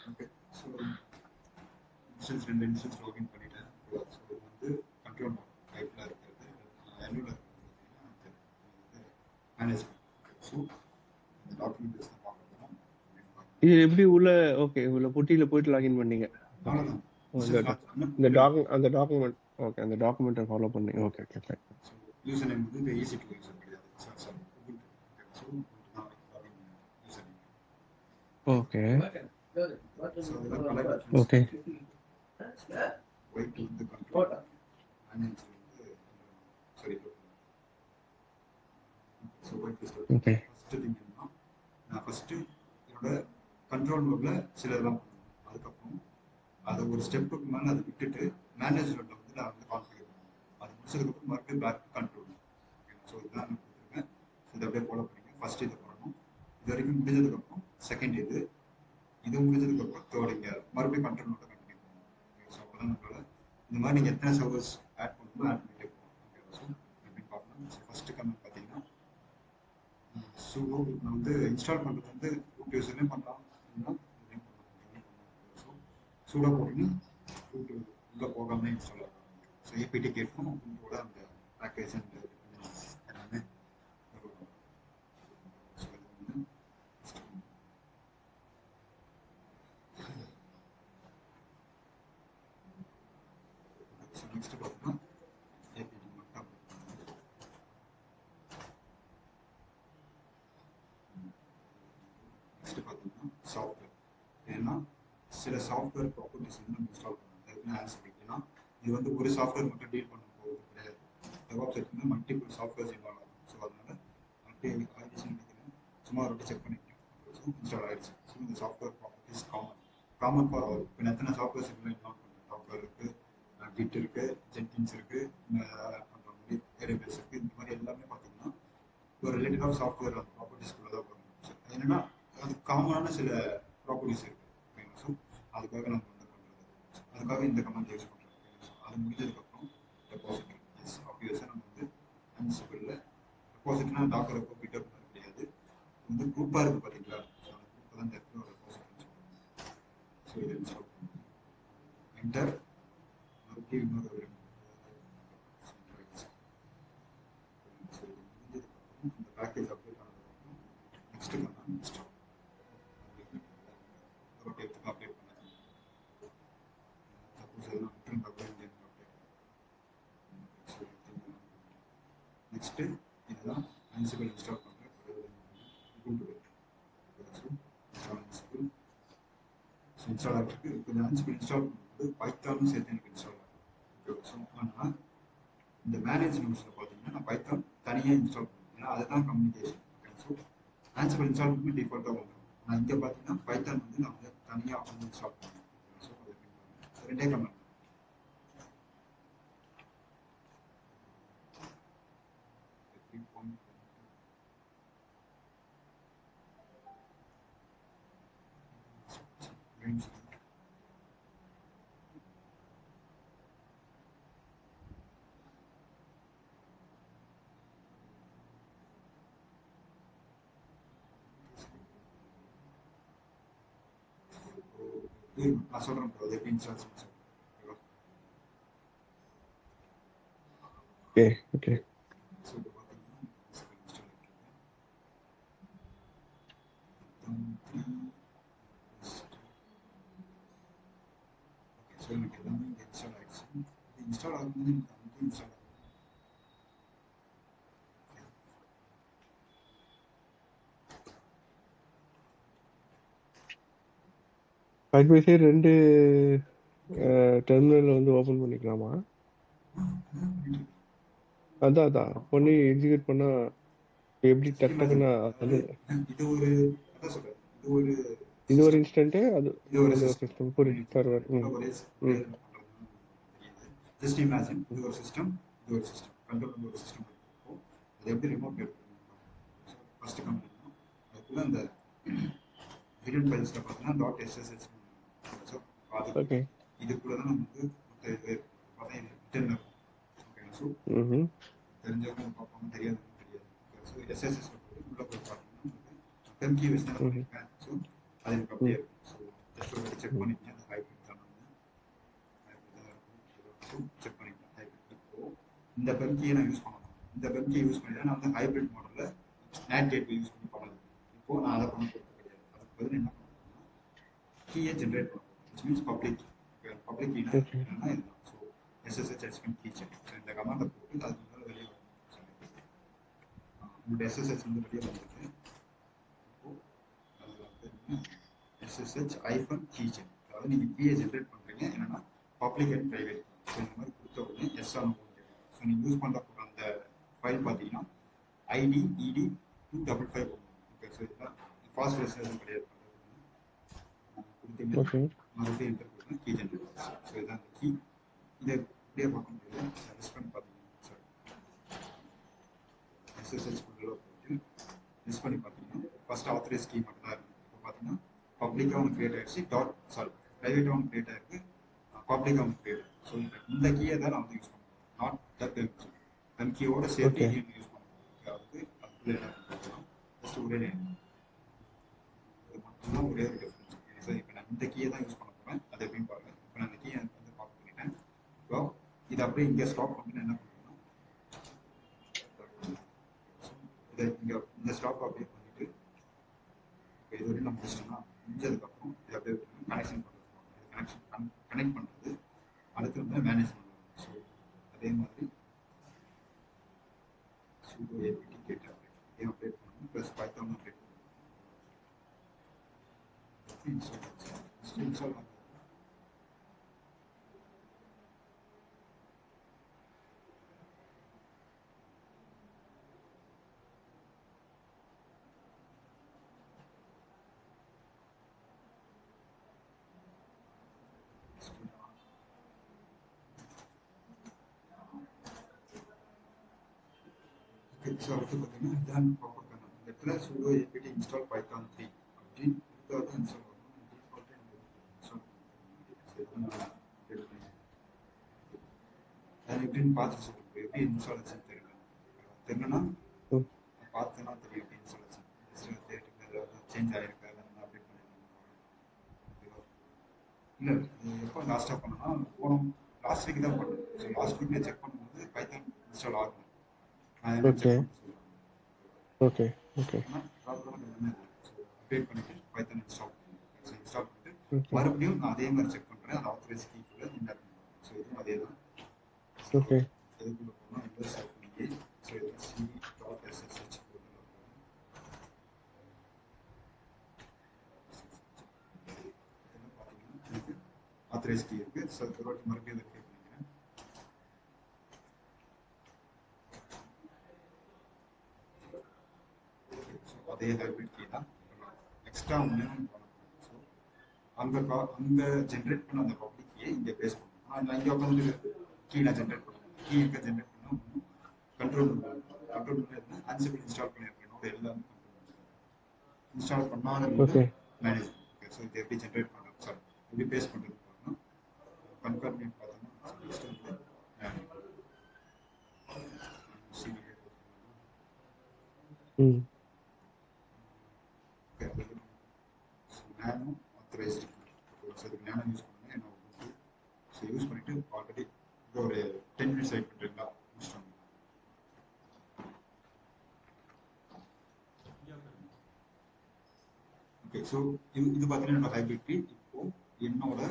okay. So instance 2 instance login பண்ணிட்டேன். ஸோ இது வந்து கண்ட்ரோல் டைப்ல இருக்கிறது. எல்லோல இருக்கிறது மேனேஜ்மெண்ட். ஸோ இந்த டாக்குமெண்ட் பேஸ் தான் பார்க்க போகிறோம். இது எப்படி உள்ள ஓகே உள்ள புட்டியில போயிட்டு லாகின் பண்ணீங்க ஓகே அவ்வளோதான். இந்த இன்ஸ்டன்ஸ் லாக் பண்ண இந்த உள்ள அந்த டாக்குமெண்ட் ஓகே அந்த டாக்குமெண்ட்டை ஃபாலோ பண்ணி okay okay fine so user name வந்து இந்த ஈஸி டு யூசர் கிடையாது. சார் சார் கூகுள் ஸோ தான் login user name. Okay so அதெல்லாம் பல டிஃப்ரென்ஸ் ஓகே ஒயிட் வந்து கண்ட்ரோல் மேனேஜ் வந்து sorry. So white list okay first thing என்னன்னா நான் ஃபஸ்ட்டு என்னோட கண்ட்ரோல் மோடில் சில இதெல்லாம் பண்ணணும். அதுக்கப்புறம் அதை ஒரு ஸ்டெப்புக்கு மேலே அதை விட்டுட்டு மேனேஜ்மெண்ட்டை வந்து நான் வந்து கான்ஃபிகர் பண்ணணும். அது முடிச்சதுக்கப்புறம் மறுபடியும் பேக் கண்ட்ரோல். ஸோ இதுதான் நான் கொடுத்துருக்கேன். இதை அப்படியே ஃபாலோ பண்ணிங்க. ஃபர்ஸ்ட் இதை பண்ணணும். இது வரைக்கும் முடிஞ்சதுக்கப்புறம் செகண்ட் இது முடிஞ்சதுக்கப்புறம் தேர்ட் இங்கே மறுபடியும் கண்ட்ரோல் மட்டும் கண்டினியூ பண்ணணும். ஸோ அப்போ தான் நம்மளால இந்த மாதிரி நீங்கள் எத்தனை சர்வர்ஸ் ஆட் பண்ணணுமோ ஆட் பண்ணிட்டே போகணும். ஸோ எப்படி பார்க்கணும். ஸோ ஃபஸ்ட்டு கமெண்ட் பார்த்தீங்கன்னா சுடோ நான் வந்து இன்ஸ்டால் பண்ணுறது வந்து ரூட் யூசர்லேயும் பண்ணலாம். ஸோ சூடோ போட்டிங்கன்னா ரூட் உள்ளே போகாமலே இன்ஸ்டால் ஆகும். ஸோ ஏபிடி கேட்கும் ரூட்டோட அந்த பேக்கேஜ் அண்ட் எல்லாமே வரும். ஸோ இது வந்து ஸோ நெக்ஸ்ட் பார்த்தீங்கன்னா ஏபிடி மட்டும் அப்டேட் பண்ணுங்க. நெக்ஸ்ட் பார்த்தீங்கன்னா சாஃப்ட்வேர். ஏன்னா சில சாஃப்ட்வேர் ப்ராப்பர்ட்டிஸ் வந்து நம்ம இன்ஸ்டால் பண்ணணும். ஆன்சர் ஏன்னா இது வந்து ஒரு சாஃப்ட்வேர் மட்டும் டீல் பண்ண போகிறது கிடையாது. டெவாப்ஸ் வந்து மல்டிபிள் சாஃப்ட்வேர்ஸ் இன்வால்வ் ஆகும். ஸோ அதனால மல்டி ஆயிடுச்சு நினைக்கிறேன். சும்மா ஒரு வாட்டி செக் பண்ணிட்டேன். ஸோ இன்ஸ்டால் ஆயிடுச்சு. ஸோ இந்த software properties common for all. இப்போ எத்தனை சாஃப்ட்வேர்ஸ் இன்வால்வ் பண்ணுறேன். டாக்கர் இருக்கு, கிட் இருக்கு, ஜென்கின்ஸ் இருக்கு, பண்ணுற மாதிரி ஏடபிள்யூஎஸ் இருக்கு. இந்த மாதிரி எல்லாமே பார்த்தீங்கன்னா ஒரு ரிலேட்டட் ஆஃப் சாஃப்ட்வேர் அந்த ப்ராப்பர்ட்டிஸ்குள்ள தான் வரும். என்னன்னா அது காமனான சில ப்ராப்பர்ட்டிஸ் இருக்கு. ஸோ அதுக்காக நம்ம வந்து பண்ணுறது. அதுக்காக இந்த கமெண்ட் யூஸ் பண்ணுறோம். அது முடிஞ்சதுக்கப்புறம் டெபாசிட்ரி எஸ் ஆப்வியஸாக நம்ம வந்து அன்சிபிளில் டெபாசிட்னா டாக்கர் எப்போ பிட்டப் பண்ண கிடையாது. வந்து குரூப்பாக இருக்குது பார்த்தீங்களா. ஸோ அந்த குரூப்பை தான் இந்த இடத்துல ஒரு டெபாசிட்னு சொல்லுவாங்க. ஸோ இதை இன்ஸ்டால் பண்ணுவோம். என்டர் மறுபடியும் இன்னொரு ஸோ இது முடிஞ்சதுக்கப்புறம் இந்த பேக்கேஜ் அப்டேட் ஆனதுக்கப்புறம் நெக்ஸ்ட் கமெண்ட் இன்ஸ்டால் ரொட்டேட்டுக்கு அப்டேட் பண்ணாங்க. சப்போஸ் எல்லாம் ரிட்டர்ன் அப்டேட் நெக்ஸ்ட்டு இதுதான் அன்சிபிள் இன்ஸ்டால் பண்ணுற Google. So install Ansible. So install ஆகிருக்கு. கொஞ்சம் அன்சிபிள் இன்ஸ்டால் பண்ணும்போது பைத்தானும் சேர்த்து எனக்கு இன்ஸ்டால் ஆகும். ஸோ ஆனால் இந்த மேனேஜ் நியூஸில் பார்த்தீங்கன்னா நான் பைத்தான் தனியாக இன்ஸ்டால் பண்ணுவேன். ஏன்னா அதுதான் கம்யூனிகேஷன். ஸோ ஆன்சிபிள் இன்ஸ்டால் பண்ணி டிஃபால்ட்டாக வந்துடும். ஆனால் இங்கே பார்த்தீங்கன்னா பைத்தான் வந்து நான் வந்து தனியாக வந்து இன்ஸ்டால் பண்ணுவேன். ஸோ அது ரெண்டே கமெண்ட். நான் சொல்கிறேன் ப்ரோ. அது எப்படி இன்ஸ்டால் பண்ண சொல்கிறேன். ஓகே ஓகே ஸோ இப்போ பார்த்தீங்கன்னா இன்ஸ்டால் ஆகிருக்கு. ஓகே. ஸோ எனக்கு எல்லாமே இங்கே இன்ஸ்டால் ஆகிடுச்சு. இது இன்ஸ்டால் ஆகும்போது எனக்கு வந்து இன்ஸ்டால் ஆகும். சைட் பை சைடு ரெண்டு டெர்மினல் வந்து ஓப்பன் பண்ணிக்கலாமா அதான் அதான் பண்ணி எக்ஸிக்யூட் பண்ணா எப்படி டக் டக்குன்னா அது இது ஒரு அதான் சொல்றேன். இது ஒரு இது ஒரு சிஸ்டம். இன்ஸ்டன்ட்டு அது இது ஒரு அது ஒரு சிஸ்டம். சிஸ்டம் புரியுது சர்வர் ஒரே ஒரே ம் இதில் பண்ணுறது தெரியுது. ஜஸ்ட் இமேஜின் இது ஒரு சிஸ்டம், இது ஒரு சிஸ்டம். கண்ட்ரோல் பண்ண ஒரு சிஸ்டம் இருக்கும். அது எப்படி ரிமோட் எடுக்கணும். ஃபர்ஸ்ட் கம்பெனி அதுக்குள்ள அந்த ஹிடன் ஃபைல்ஸில் பார்த்தீங்கன்னா டாட் எஸ்எஸ்எஸ். ஸோ அது ஓகே இதுக்குள்ள தான் நம்ம வந்து மொத்த இது பார்த்தா இது ரிட்டர்ன் இருக்கும். ஓகே. ஸோ தெரிஞ்சவங்க பார்ப்பாங்க, தெரியாதவங்க தெரியாது. ஸோ எஸ்எஸ்எஸ் உள்ள போய் பார்த்தீங்கன்னா பெம்கி வச்சு தான் பண்ணியிருக்கேன். ஸோ அது எனக்கு அப்படியே இருக்கும். ஸோ ஜஸ்ட் ஒரு செக் பண்ணிக்கேன் அந்த ஹைப்ரிட் தான் செக் பண்ணிக்கலாம். ஹைப்ரிட் இப்போ இந்த பெம்கியை நான் யூஸ் பண்ணணும். இந்த பெம்கியை யூஸ் பண்ணி தான் நான் வந்து ஹைப்ரிட் மாடலில் நேட் கேட்வே யூஸ் பண்ணி பண்ணது. இப்போ நான் அதை பண்ண போகிறது கிடையாது. அதுக்கு பதில் என்ன பண்ணணும்னா கீயை ஜென்ரேட் பண்ணணும். விச் மீன்ஸ் பப்ளிக் கீனா என்னன்னா இதுதான். So SSH HTML key check. So இந்த கமாண்டை போட்டு அதுக்கு முதல்ல வெளியே வரும். உங்களோட SSH வந்து வெளியே வந்துருக்கு. இப்போ அதில் வந்து SSH key check. அதாவது நீங்கள் கீயை ஜென்ரேட் பண்ணுறீங்க என்னன்னா பப்ளிக் அண்ட் ப்ரைவேட். ஸோ இந்த மாதிரி கொடுத்த உடனே எஸ் ஆன் கேட்கும். ஸோ நீங்கள் யூஸ் பண்ணுற அந்த ஃபைல் பார்த்தீங்கன்னா ID ED 255 ஓகே. ஸோ இதுதான் ஃபாஸ்ட் ரெஸ்ட் எதுவும் கிடையாது. கொடுத்தீங்கன்னா மறுபடியும் என்டர் கொடுத்தா கீ ஜென்ரேட். ஸோ இதுதான் அந்த கீ. இதை இப்படியே பார்க்க முடியாது. ரெஸ்பாண்ட் பார்த்தீங்கன்னா சார் SSH உள்ள போயிட்டு மிஸ் பண்ணி பார்த்தீங்கன்னா ஃபர்ஸ்ட் ஆத்தரைஸ் கீ மட்டும் தான் இருக்குது. இப்போ பார்த்தீங்கன்னா பப்ளிக்காக ஒன்று கிரியேட் ஆகிடுச்சு ப்ரைவேட்டாக ஒன்று கிரியேட் ஆகிருக்கு, பப்ளிக்காக ஒன்று கிரியேட் ஆகிருக்கு. ஸோ இந்த கீயை தான் நான் வந்து யூஸ் பண்ணுவேன், நாட் த பெம்கி. பெம்கியோட சேர்த்து யூஸ் பண்ணுவேன். அதுக்கு அதுக்குள்ளே என்ன பண்ணுறோம் ஜஸ்ட் ஒரே நேம் இது மட்டும்தான் ஒரே ஒரு டிஃப்ரென்ஸ். ஸோ இப்போ நான் இந்த கீயை தான் யூஸ் பண்ண போகிறேன். அது எப்படின்னு பாருங்கள். இப்போ நான் அந்த கீயை வந்து காப்பி பண்ணிட்டேன். இப்போ இதை அப்படியே இங்கே ஸ்டாப் பண்ணி என்ன பண்ணுறேன்னா இதை இங்கே இந்த ஸ்டாப் அப்படியே பண்ணிட்டு இப்போ இது வரையும் நம்ம முடிச்சோம்னா முடிஞ்சதுக்கப்புறம் இதை அப்படியே கனெக்ஷன் பண்ணுறது, கனெக்ட் பண்ணுறது, அடுத்து வந்து மேனேஜ் பண்ணுறது. ஸோ அதே மாதிரி sudo apt get update இதையும் அப்டேட் பண்ணணும். ப்ளஸ் பைத்தான் அப்டேட் பண்ணணும். இன்ஸ்டால் ஆகுது. ஸோ அடுத்து பார்த்தீங்கன்னா இதான் ப்ராப்பர் கமெண்ட். இந்த இடத்துல sudo apt install python 3 அப்படின்னு கொடுத்தா தான் இன்ஸ்டால் பண்ணணும். டிஃபால்ட்டாக நம்ம இன்ஸ்டால் பண்ணணும். அது எப்படின்னு பார்த்து சொல்லுங்க. எப்படி இன்ஸ்டால் ஆச்சுன்னு தெரியலன்னா பார்த்தோன்னா தெரியும் எப்படி இன்ஸ்டால் ஆச்சு. சேஞ்ச் ஆகிருக்கு, அதை நம்ம அப்டேட் பண்ணிடணும். இல்லை எப்போ லாஸ்ட்டாக பண்ணோம்னா போனோம் லாஸ்ட் வீக் தான் பண்ணணும். ஸோ லாஸ்ட் வீக்லேயே செக் பண்ணும்போது பைத்தான் இன்ஸ்டால் ஆகணும். ஓகே ஓகே அப்டேட் பண்ணிட்டு பைத்தான் இன்ஸ்டால் பண்ணிட்டு மறுபடியும் நான் அதே மாதிரி செக் பண்ணுறேன். அது ஆத்தரைஸ் கீக்குள்ளே என்டர் பண்ணுறேன். ஸோ இதுவும் அதே தான். ஓகே இதுக்குள்ளே போனால் என்டர் செட் பண்ணி ஸோ இது c.ssh பார்த்தீங்கன்னா ஆத்தரைஸ் கீ இருக்குது. ஸோ ஒரு மறுபடியும் அதை கிளிக் பண்ணிக்கிறேன். அதே ஹைப்ரிட் கீ தான். எக்ஸ்ட்ரா ஒன்று ஸோ அங்கே ஜென்ரேட் பண்ண அந்த பப்ளிக் கீயை இங்கே பேஸ் பண்ணணும். நான் இங்கே உட்காந்து கீ நான் ஜென்ரேட் பண்ணணும். கீ எங்கே ஜென்ரேட் பண்ணணும் கண்ட்ரோல் பண்ணி அன்சிபிள் இன்ஸ்டால் பண்ணியிருக்கேன். எல்லாமே இன்ஸ்டால் பண்ணாத மேனேஜ். ஸோ இது எப்படி ஜென்ரேட் பண்ணுறது சார் எப்படி பேஸ் பண்ணுறது பார்த்தோம்னா கன்கர்னேட் பார்த்தோம்னா நானோ ஆத்தரைஸ்டு அதுக்கு நானோ யூஸ் பண்ணுங்க. என்ன ஸோ யூஸ் பண்ணிட்டு ஆல்ரெடி ஒரு 10 மினிட்ஸ் வெயிட் பண்ணுறீங்களா முடிச்சிட்டோம். ஓகே ஸோ இது பார்த்தீங்கன்னா என்னோட ஹைப்ரிட் கீ. இப்போ என்னோட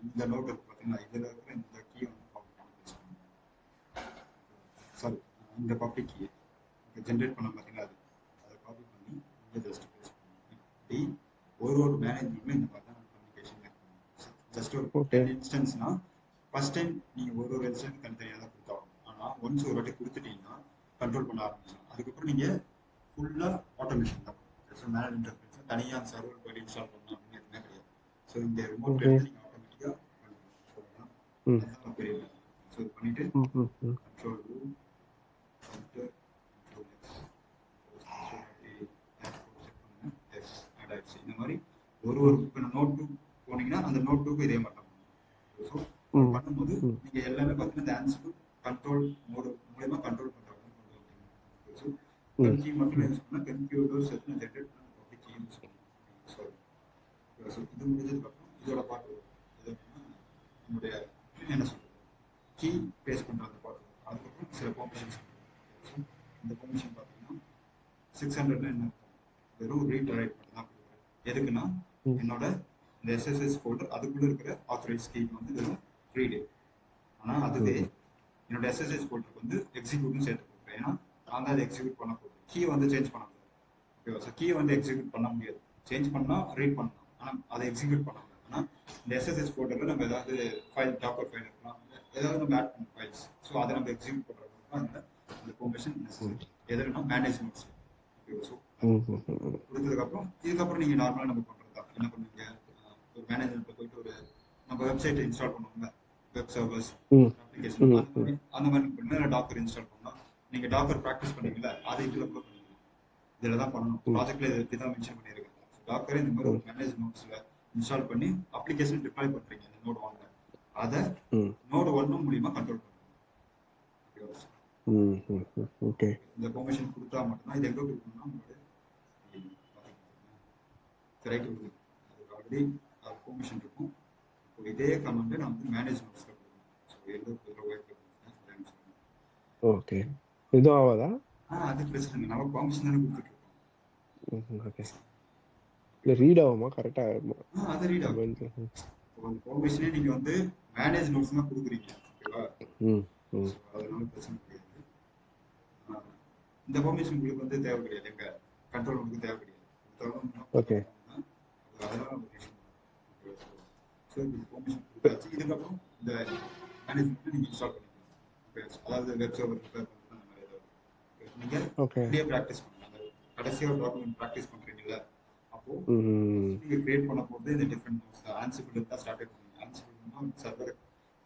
இந்த நோட் இருக்கு பார்த்தீங்கன்னா இதில் இருக்கிற இந்த கீ வந்து சாரி இந்த பப்ளிக் கீ ஜென்ரேட் பண்ண பார்த்தீங்கன்னா அதை காப்பி பண்ணி இங்கே ஜஸ்ட் பேஸ் பண்ணி இப்படி ஒரு மேனேஜ்மெண்ட்மே இந்த மாதிரி தான் கம்யூனிகேஷன் இருக்கும். ஜஸ்ட் ஒரு 10 இன்ஸ்டன்ஸ்னா ஃபர்ஸ்ட் டைம் நீங்கள் ஒரு இன்ஸ்டன்ஸ் தனித்தனியாக தான் கொடுத்தாகும். ஆனால் ஒன்ஸ் ஒரு வாட்டி கொடுத்துட்டீங்கன்னா கண்ட்ரோல் பண்ண ஆரம்பிச்சிடும். அதுக்கப்புறம் நீங்கள் ஃபுல்லாக ஆட்டோமேஷன் தான். ஸோ மேனேஜ் இன்டர்ஃபேஸ் தனியாக சர்வர் போய் இன்ஸ்டால் பண்ணணும் அப்படின்னு எதுவுமே கிடையாது. ஸோ இந்த ரிமோட் எடுத்து நீங்கள் ஆட்டோமேட்டிக்காக பண்ணலாம். அதுதான் பெரிய. ஸோ இது பண்ணிட்டு கண்ட்ரோல் ரூம் இந்த மாதிரி ஒரு நோட் 2 போனீங்கன்னா அந்த நோட் 2க்கு இதே மாதிரி தான். ஸோ பண்ணும்போது நீங்கள் எல்லாமே பார்த்தீங்கன்னா இந்த ஆன்சிபிள் கண்ட்ரோல் மோடு மூலமா கண்ட்ரோல் பண்ணுறாங்க. ஸோ ம் கீ மட்டும் ம் யூஸ் பண்ணால் 10 keywords சேர்த்து நான் ஜென்ரேட் பண்ண பப்ளிக் கீ யூஸ் பண்ணுவேன். ஸோ இது முடிஞ்சதுக்கப்புறம் இதோட பார்ட் வரும். இது அப்படின்னா நம்மளுடைய என்ன சொல்றது கீ பேஸ் பண்ணுற அந்த பார்ட் வரும். அதுக்கப்புறம் சில பெர்மிஷன்ஸ். ஸோ இந்த பெர்மிஷன் பார்த்தீங்கன்னா 600 என்ன வெறும் ரீட் ரைட் பண்ணி தான் கொடுக்குறேன். எதுக்குன்னா ம் என்னோட இந்த எஸ்எஸ்எஸ் ஃபோல்டர் அதுக்குள்ளே இருக்கிற ஆத்தரைஸ் கீ வந்து வெறும் ரீடு. ஆனால் அதுவே ம் என்னோட எஸ்எஸ்எஸ் ஃபோல்டருக்கு வந்து எக்ஸிக்யூட்டும் சேர்த்து கொடுக்குறேன். ஏன்னா நான் தான் அதை எக்ஸிக்யூட் பண்ண போகிறேன். கீ வந்து சேஞ்ச் பண்ண முடியாது. ஓகேவா? ஸோ கீ வந்து எக்ஸிக்யூட் பண்ண முடியாது. சேஞ்ச் பண்ணால் ரீட் பண்ணலாம், ஆனால் அதை எக்ஸிக்யூட் பண்ண முடியாது. ஆனால் இந்த எஸ்எஸ்எஸ் ஃபோல்டரில் நம்ம ஏதாவது ஃபைல் டாக்கர் ஃபைல் இருக்கலாம், ஏதாவது நம்ம ஆட் பண்ண ஃபைல்ஸ். ஸோ அதை நம்ம எக்ஸிக்யூட் பண்ணுறதுக்கு தான் அந்த பெர்மிஷன் நெசசரி. எதுனா மேனேஜ் நோட்ஸ். ஓகேவா? ஸோ கொடுத்ததுக்கப்புறம் இதுக்கப்புறம் நீங்கள் நார்மலாக நம்ம பண்ணுறது தான். என்ன பண்ணுவீங்க, ஒரு மேனேஜ்மெண்ட்டில் போயிட்டு ஒரு நம்ம வெப்சைட்டை இன்ஸ்டால் பண்ணுவோங்க, வெப் சர்வர்ஸ் அப்ளிகேஷன் அந்த மாதிரி பண்ணி டாக்கர் இன்ஸ்டால் பண்ணலாம். நீங்கள் டாக்கர் ப்ராக்டிஸ் பண்ணீங்களா, அதை இதில் கூட பண்ணுவீங்க. இதில் தான் பண்ணணும். ப்ராஜெக்ட்ல இதை இப்படி தான் மென்ஷன் பண்ணியிருக்கேன். டாக்கரை இந்த மாதிரி ஒரு மேனேஜ் நோட்ஸில் இன்ஸ்டால் பண்ணி அப்ளிகேஷன் டிப்ளாய் பண்ணுறீங்க இந்த நோட் 1ல. அதை நோட் 1 மூலியமா கண்ட்ரோல் பண்ணுங்க. ஓகே. இந்த பெர்மிஷன் கொடுத்தா மட்டும்தான் இது எங்கே கொடுக்கணும்னா உங்களோட ரைட் அதுக்கு ஆல்ரெடி பெர்மிஷன் இருக்கும். இப்போ இதே கமெண்ட் நான் வந்து மேனேஜ் நோட்ஸில் கொடுக்கணும். So okay. இதுவும் ஆகாதா? அது பிரச்சனை. நம்ம பெர்மிஷன் தானே கொடுத்துட்டு இருக்கோம். ஓகே. இல்லை ரீட் ஆகுமா, கரெக்டாக ஆகுமா? அது ரீட் ஆகும். ஒரு பெர்மிஷனே நீங்க வந்து மேனேஜ் நோட்ஸ் தான் கொடுக்குறீங்க. ஓகேவா? அதனால பிரச்சனை கிடையாது. இந்த பெர்மிஷன் உங்களுக்கு வந்து தேவை கிடையாது. எங்க கண்ட்ரோல் உங்களுக்கு தேவை கிடையாது. ஓகே. அதனால ஒரு விஷயம். ஸோ இந்த பெர்மிஷன் கொடுத்தாச்சு. இதுக்கப்புறம் இந்த மேனேஜ்மெண்ட் நீங்க இன்ஸ்டால் பண்ணிக்கலாம். அதாவது வெப் சர்வர் ப்ரிப்பேர் பண்ணுறது அந்த மாதிரி ஏதாவது நீங்க இப்படியே ப்ராக்டிஸ் பண்ணலாம். கடைசியாக டாக்குமெண்ட் ப்ராக்டிஸ் பண்றீங்கல்ல, அப்போ நீங்க கிரியேட் பண்ண போகிறது இந்த டிஃப்ரெண்ட் நோட்ஸ் ஆன்சிபிள் தான் ஸ்டார்ட் பண்ணுவீங்க. ஆன்சிபிள் சர்வர்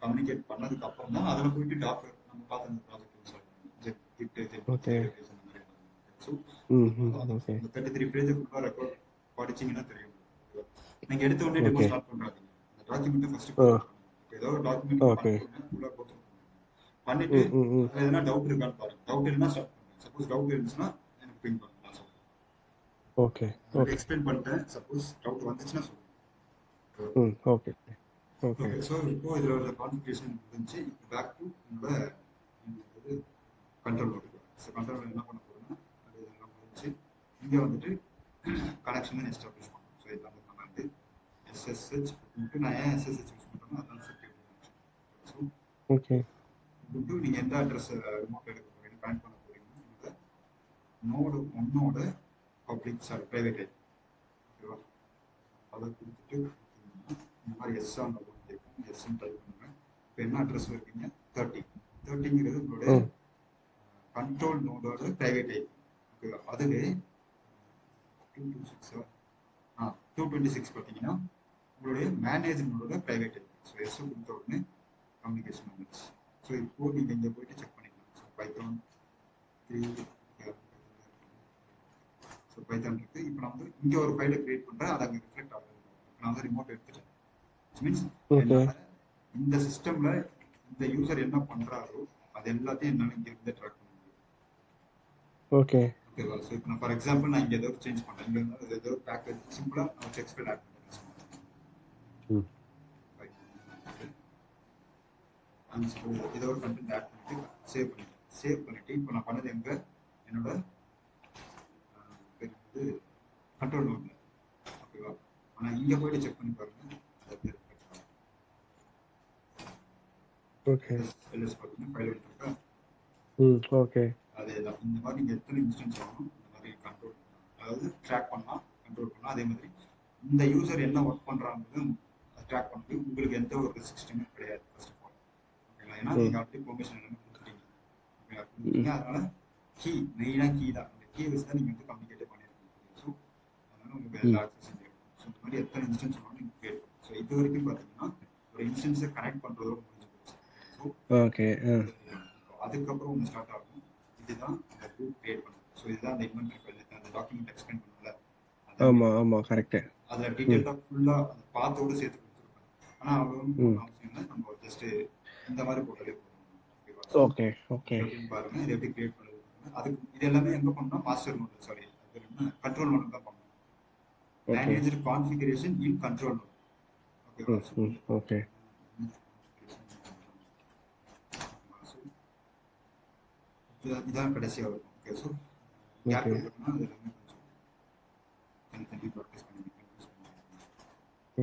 கம்யூனிகேட் பண்ணதுக்கு அப்புறம் தான் அதில் போயிட்டு டாக்கர் நம்ம பார்த்து அந்த ப்ராஜெக்ட் இன்ஸ்டால் பண்ணுவோம். ஸோ இந்த 33 பேஜுக்குள்ள ரெக்கார்ட் படிச்சீங்கன்னா தெரியும். நீங்க எடுத்த உடனே டெமோ ஸ்டார்ட் பண்றாங்க. அந்த டாக்குமெண்ட்டை ஃபர்ஸ்ட் ஏதோ ஒரு டாக்குமெண்ட் ஃபுல்லாக பண்ணிட்டு எதனா டவுட் இருக்கான்னு பாருங்க. டவுட் இல்லைன்னா ஸ்டார்ட் பண்ணுங்க. சப்போஸ் டவுட் இருந்துச்சுன்னா எனக்கு பிங் பண்ணுங்க. ஓகே. எக்ஸ்பிளைன் பண்ணிட்டேன். சப்போஸ் டவுட் வந்துச்சுன்னா சொல்லுங்க. ஓகே. ஓகே. ஸோ இப்போ இதில் ஒரு கான்ஃபிகரேஷன் இருந்துச்சு. பேக் டு என்னோட கண்ட்ரோல் வருது. ஸோ கண்ட்ரோல் என்ன பண்ண போறோம்னா அது இதெல்லாம் முடிஞ்சு இங்கே வந்துட்டு கனெக்ஷன் எஸ்டாப்ளிஷ் பண்ணும். ஸோ இதில் வந்து நம்ம வந்து எஸ்எஸ்ஹெச் நான் ஏன் எஸ்எஸ்ஹெச் யூஸ் பண்ணுறோம்னா அதான் செக்யூரிட்டி. So okay. நீங்கள் எந்த அட்ரஸ் ரிமோட் எடுக்க போறீங்க கனெக்ட் பண்ண போறீங்கன்னா நோடு 1ஓட பப்ளிக் ப்ரைவேட் ஐடி. ஓகேவா? அதை கொடுத்துட்டு இந்த மாதிரி எஸ் ஆன் கேட்கும். எஸ்ன்னு டைப் பண்ணுங்க. இப்போ என்ன அட்ரஸ் இருக்கீங்க 30ங்கிறது உங்களுடைய கண்ட்ரோல் நோடோட பிரைவேட் ஐடி. ஓகேவா? அதுவே 226 பார்த்தீங்கன்னா உங்களுடைய மேனேஜ் நோடோட பிரைவேட் ஐடி. ஸோ எஸ் கொடுத்த உடனே கம்யூனிகேஷன் வந்துச்சு. ஸோ இப்போ நீங்கள் இங்கே போயிட்டு செக் பண்ணிக்கலாம். ஸோ பைத்தான் 3 ஸோ பைத்தான் இருக்கு. இப்போ நான் வந்து இங்கே ஒரு ஃபைலை கிரியேட் பண்ணுறேன். அதை அங்கே ரிஃப்ளெக்ட் ஆகுது. நான் வந்து ரிமோட் எடுத்துட்டேன். மீன்ஸ் இந்த சிஸ்டம்ல இந்த யூசர் என்ன பண்றாரோ அது எல்லாத்தையும் என்னால இங்க இருந்து ட்ராக் பண்ண முடியும். ஓகே. ஓகேவா? ஸோ இப்போ நான் ஃபார் எக்ஸாம்பிள் நான் இங்க ஏதோ சேஞ்ச் பண்ணேன். இங்க வந்து ஏதோ பேக்கேஜ் சிம்பிளா நான் செக் ஃபைல் ஆட் பண்ணுறேன். ஏதோ ஒரு கண்டென்ட் ஆட் பண்ணிட்டு சேவ் பண்ணிட்டு இப்போ நான் பண்ணது எங்க என்னோட கண்ட்ரோல் நோட்ல. ஓகேவா? ஆனா இங்க போயிட்டு செக் பண்ணி பாருங்க. ஓகே. எல்எஸ் பார்த்தீங்கன்னா ஃபைல் எடுத்துருக்கா. ஓகே. அதேதான். இந்த மாதிரி நீங்க எத்தனை இன்ஸ்டன்ஸ் ஆகணும் இந்த மாதிரி கண்ட்ரோல் பண்ணலாம். அதாவது ட்ராக் பண்ணலாம், கண்ட்ரோல் பண்ணலாம். அதே மாதிரி இந்த யூசர் என்ன ஒர்க் பண்றாங்கிறது ட்ராக் பண்ணுறது உங்களுக்கு எந்த ஒரு ரெஸ்ட்ரிக்ஷனுமே கிடையாது. ஃபர்ஸ்ட் ஆஃப் ஆல் ஓகேங்களா? ஏன்னா நீங்க அப்படி பெர்மிஷன் எல்லாமே கொடுத்துட்டீங்க. ஓகேங்களா? கொடுத்துட்டீங்க. அதனால கீ மெயினாக கீ தான். அந்த கீ வச்சு தான் நீங்க வந்து கம்யூனிகேட்டே பண்ணிருக்கீங்க. ஸோ அதனால உங்களுக்கு எல்லா ஆக்சஸும் இருக்கும். ஸோ இந்த மாதிரி எத்தனை இன்ஸ்டன்ஸ் ஆனாலும் நீங்க கிரியேட் பண்ணுங்க. ஸோ இது வரைக்கும் பார்த்தீங்கன்னா ஒரு இன்ஸ்டன்ஸை கனெக்ட் பண்றதோட முடிஞ்சு போச்சு. So okay. அதுக்கப்புறம் ஒன்று ஸ்டார்ட் ஆகும். இதுதான் இந்த குரூப் கிரியேட் பண்ணுறது. ஸோ இதுதான் அந்த இன்வென்டரி ஃபைல். அந்த டாக்குமெண்ட் எக்ஸ்பிளைன் பண்ணல. ஆமா கரெக்ட். அதில் டீட்டெயிலாக ஃபுல்லாக அந்த பாத்தோடு சேர்த்து கொடுத்துருப்பாங்க. ஆனால் அவங்க அவசியம் இல்லை. நம்ம ஜஸ்ட் இந்த மாதிரி போட்டாலே போதும். ஓகே. பாருங்க இது எப்படி கிரியேட் பண்ணுறது. அதுக்கு இது எல்லாமே எங்க பண்ணணும், master node, sorry control node தான் பண்ணணும். Okay. Manage configuration in control node. ஓகேவா? ஓகே. இதான் கடைசியா இருக்கும். Okay, so gap okay. இருக்குன்னா அது எல்லாமே கொஞ்சம் தனித்தனி ப்ராக்டிஸ் பண்ணி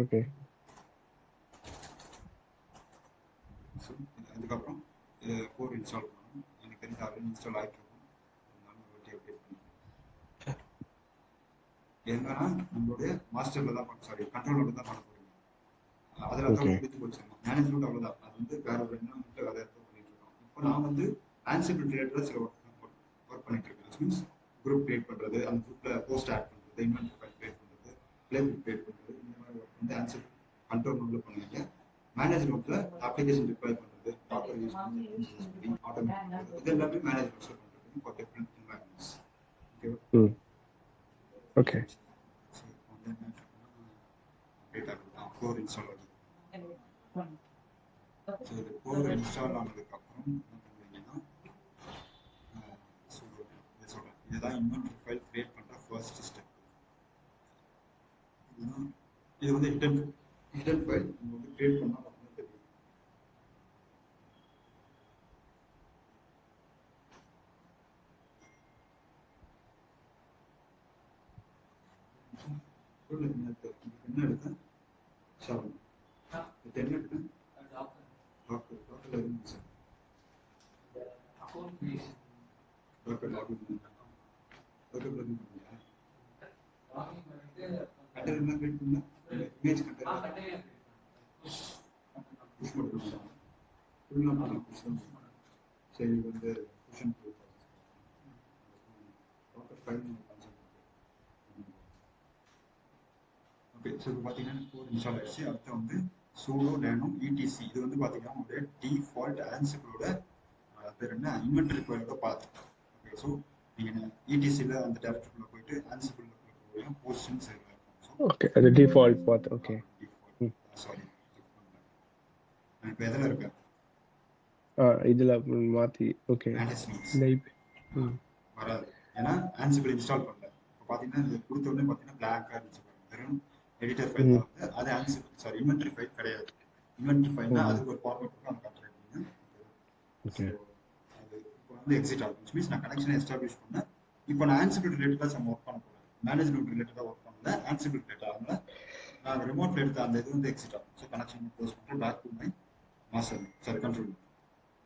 ஓகே. ஸோ அதுக்கப்புறம் கோர் இன்ஸ்டால் பண்ணணும். எனக்கு தெரிஞ்ச ஆல்ரெடி இன்ஸ்டால் ஆகிட்டு இருக்கும், அதனால ஒரு வாட்டி அப்டேட் பண்ணி என்னன்னா நம்மளுடைய மாஸ்டர்ல தான் சாரி கண்ட்ரோலோட தான் பண்ண போறீங்க. அதில் ஓகே. தான் முடிச்சு போச்சு. மேனேஜ்மெண்ட் அவ்வளோதான், அது வந்து வேற ஒரு என்வரன்மெண்ட்ல வேலை பண்ணிட்டு இருக்கோம். இப்போ நான் வந்து ஆன்சிபிள் ரிலேட்டடாக சில ஒர்க் பண்ணிட்டு இருக்கேன். மீன்ஸ் குரூப் கிரியேட் பண்ணுறது, அந்த குரூப்பில் போஸ்ட் ஆட் பண்ணுறது, இன்வென்ட்ரி ஃபைல் கிரியேட் பண்ணுறது, பிளே புக் கிரியேட் பண்ணுறது, இந்த மாதிரி ஒர்க் வந்து ஆன்சிபிள் கண்ட்ரோல் நோட்ல பண்ணுவீங்க. மேனேஜ் நோட்ல அப்ளிகேஷன் டிப்ளாய் பண்ணுறது, டாக்கர் யூஸ் பண்ணி ஆட்டோமேட் பண்ணுறது, இது எல்லாமே மேனேஜ் நோட்ஸ்ல பண்ணுறது ஃபார் டிஃப்ரெண்ட் என்வாயன்மெண்ட்ஸ். ஓகேவா? ஓகே. கோர் இன்ஸ்டால் ஆகுது. ஸோ இது கோர் இன்ஸ்டால் ஆனதுக்கப்புறம் என்ன பண்ணுவீங்கன்னா, சொல்கிறேன், இதுதான் இன்வென்ட்ரி ஃபைல் கிரியேட் பண்ணுற ஃபர்ஸ்ட் ஸ்டெப். இது வந்து ஹிடன் ஃபைல் நம்ம வந்து கிரியேட் பண்ணால் மட்டும்தான் தெரியும். என்ன எடுத்தேன், ஷாப் என்ன எடுத்தேன், டாக்டர்ல இருந்து சார் டாக்டர் லாகின் பண்ணிட்டேன். டாக்டர்ல இருந்து பண்ணியா கண்டெய்னர் என்ன கிரியேட் பண்ண, இமேஜ் கண்டெய்னர் புஷ் மட்டும் பண்ணலாம், ஃபுல்லாக பண்ணலாம். புஷ் தான் சரி. இது வந்து புஷன் docker file concept. Okay, so இப்போ பார்த்தீங்கன்னா கோட் இன்ஸ்டால் ஆயிடுச்சு. அடுத்து வந்து சூடோ நேனோ இடிசி, இது வந்து பார்த்தீங்கன்னா உங்களுடைய டிஃபால்ட் ஆன்சிபிளோட பேர் என்ன, இன்வென்ட்ரி ஃபைலோட பாத். ஓகே, ஸோ நீங்கள் இடிசியில் அந்த டேரக்டரில் போயிட்டு ஆன்சிபிள் போய் போஸ்ட்னு சைடில் இருக்கும். ஓகே, அது டிஃபால்ட் பாத். ஓகே. சாரி, நான் இப்போ எதில் இருக்கேன், இதுல மாத்தி. ஓகே. மேனேஜ் நோட்ஸ் வராது, ஏன்னா ஆன்சிபிள் இன்ஸ்டால் பண்ணல. இப்போ பார்த்தீங்கன்னா இது கொடுத்த உடனே பார்த்தீங்கன்னா பிளாக்காக இருந்துச்சு, வெறும் எடிட்டர் ஃபைல் தான் வந்து, அது ஆன்சிபிள் சாரி இன்வென்ட்ரி ஃபைல் கிடையாது. இன்வென்ட்ரி ஃபைல்னா அதுக்கு ஒரு ஃபார்மேட் இருக்கும், அதை கன்ட்ரோல் பண்ணுங்க. ஓகே. அது இப்போ வந்து எக்ஸிட் ஆகும். மீன்ஸ் நான் கனெக்ஷனை எஸ்டாப்ளிஷ் பண்ணேன். இப்போ நான் ஆன்சிபிள் ரிலேட்டடாக நம்ம ஒர்க் பண்ண போகிறேன், மேனேஜ்மெண்ட் ரிலேட்டடாக ஒர்க் பண்ணல, ஆன்சிபிள் ரிலேட்டட் ஆகல. நான் ரிமோட்ல எடுத்த அந்த இது வந்து எக்ஸிட் ஆகும். ஸோ கனெக்ஷன் க்ளோஸ் பண்ணிட்டு back to my master sorry control.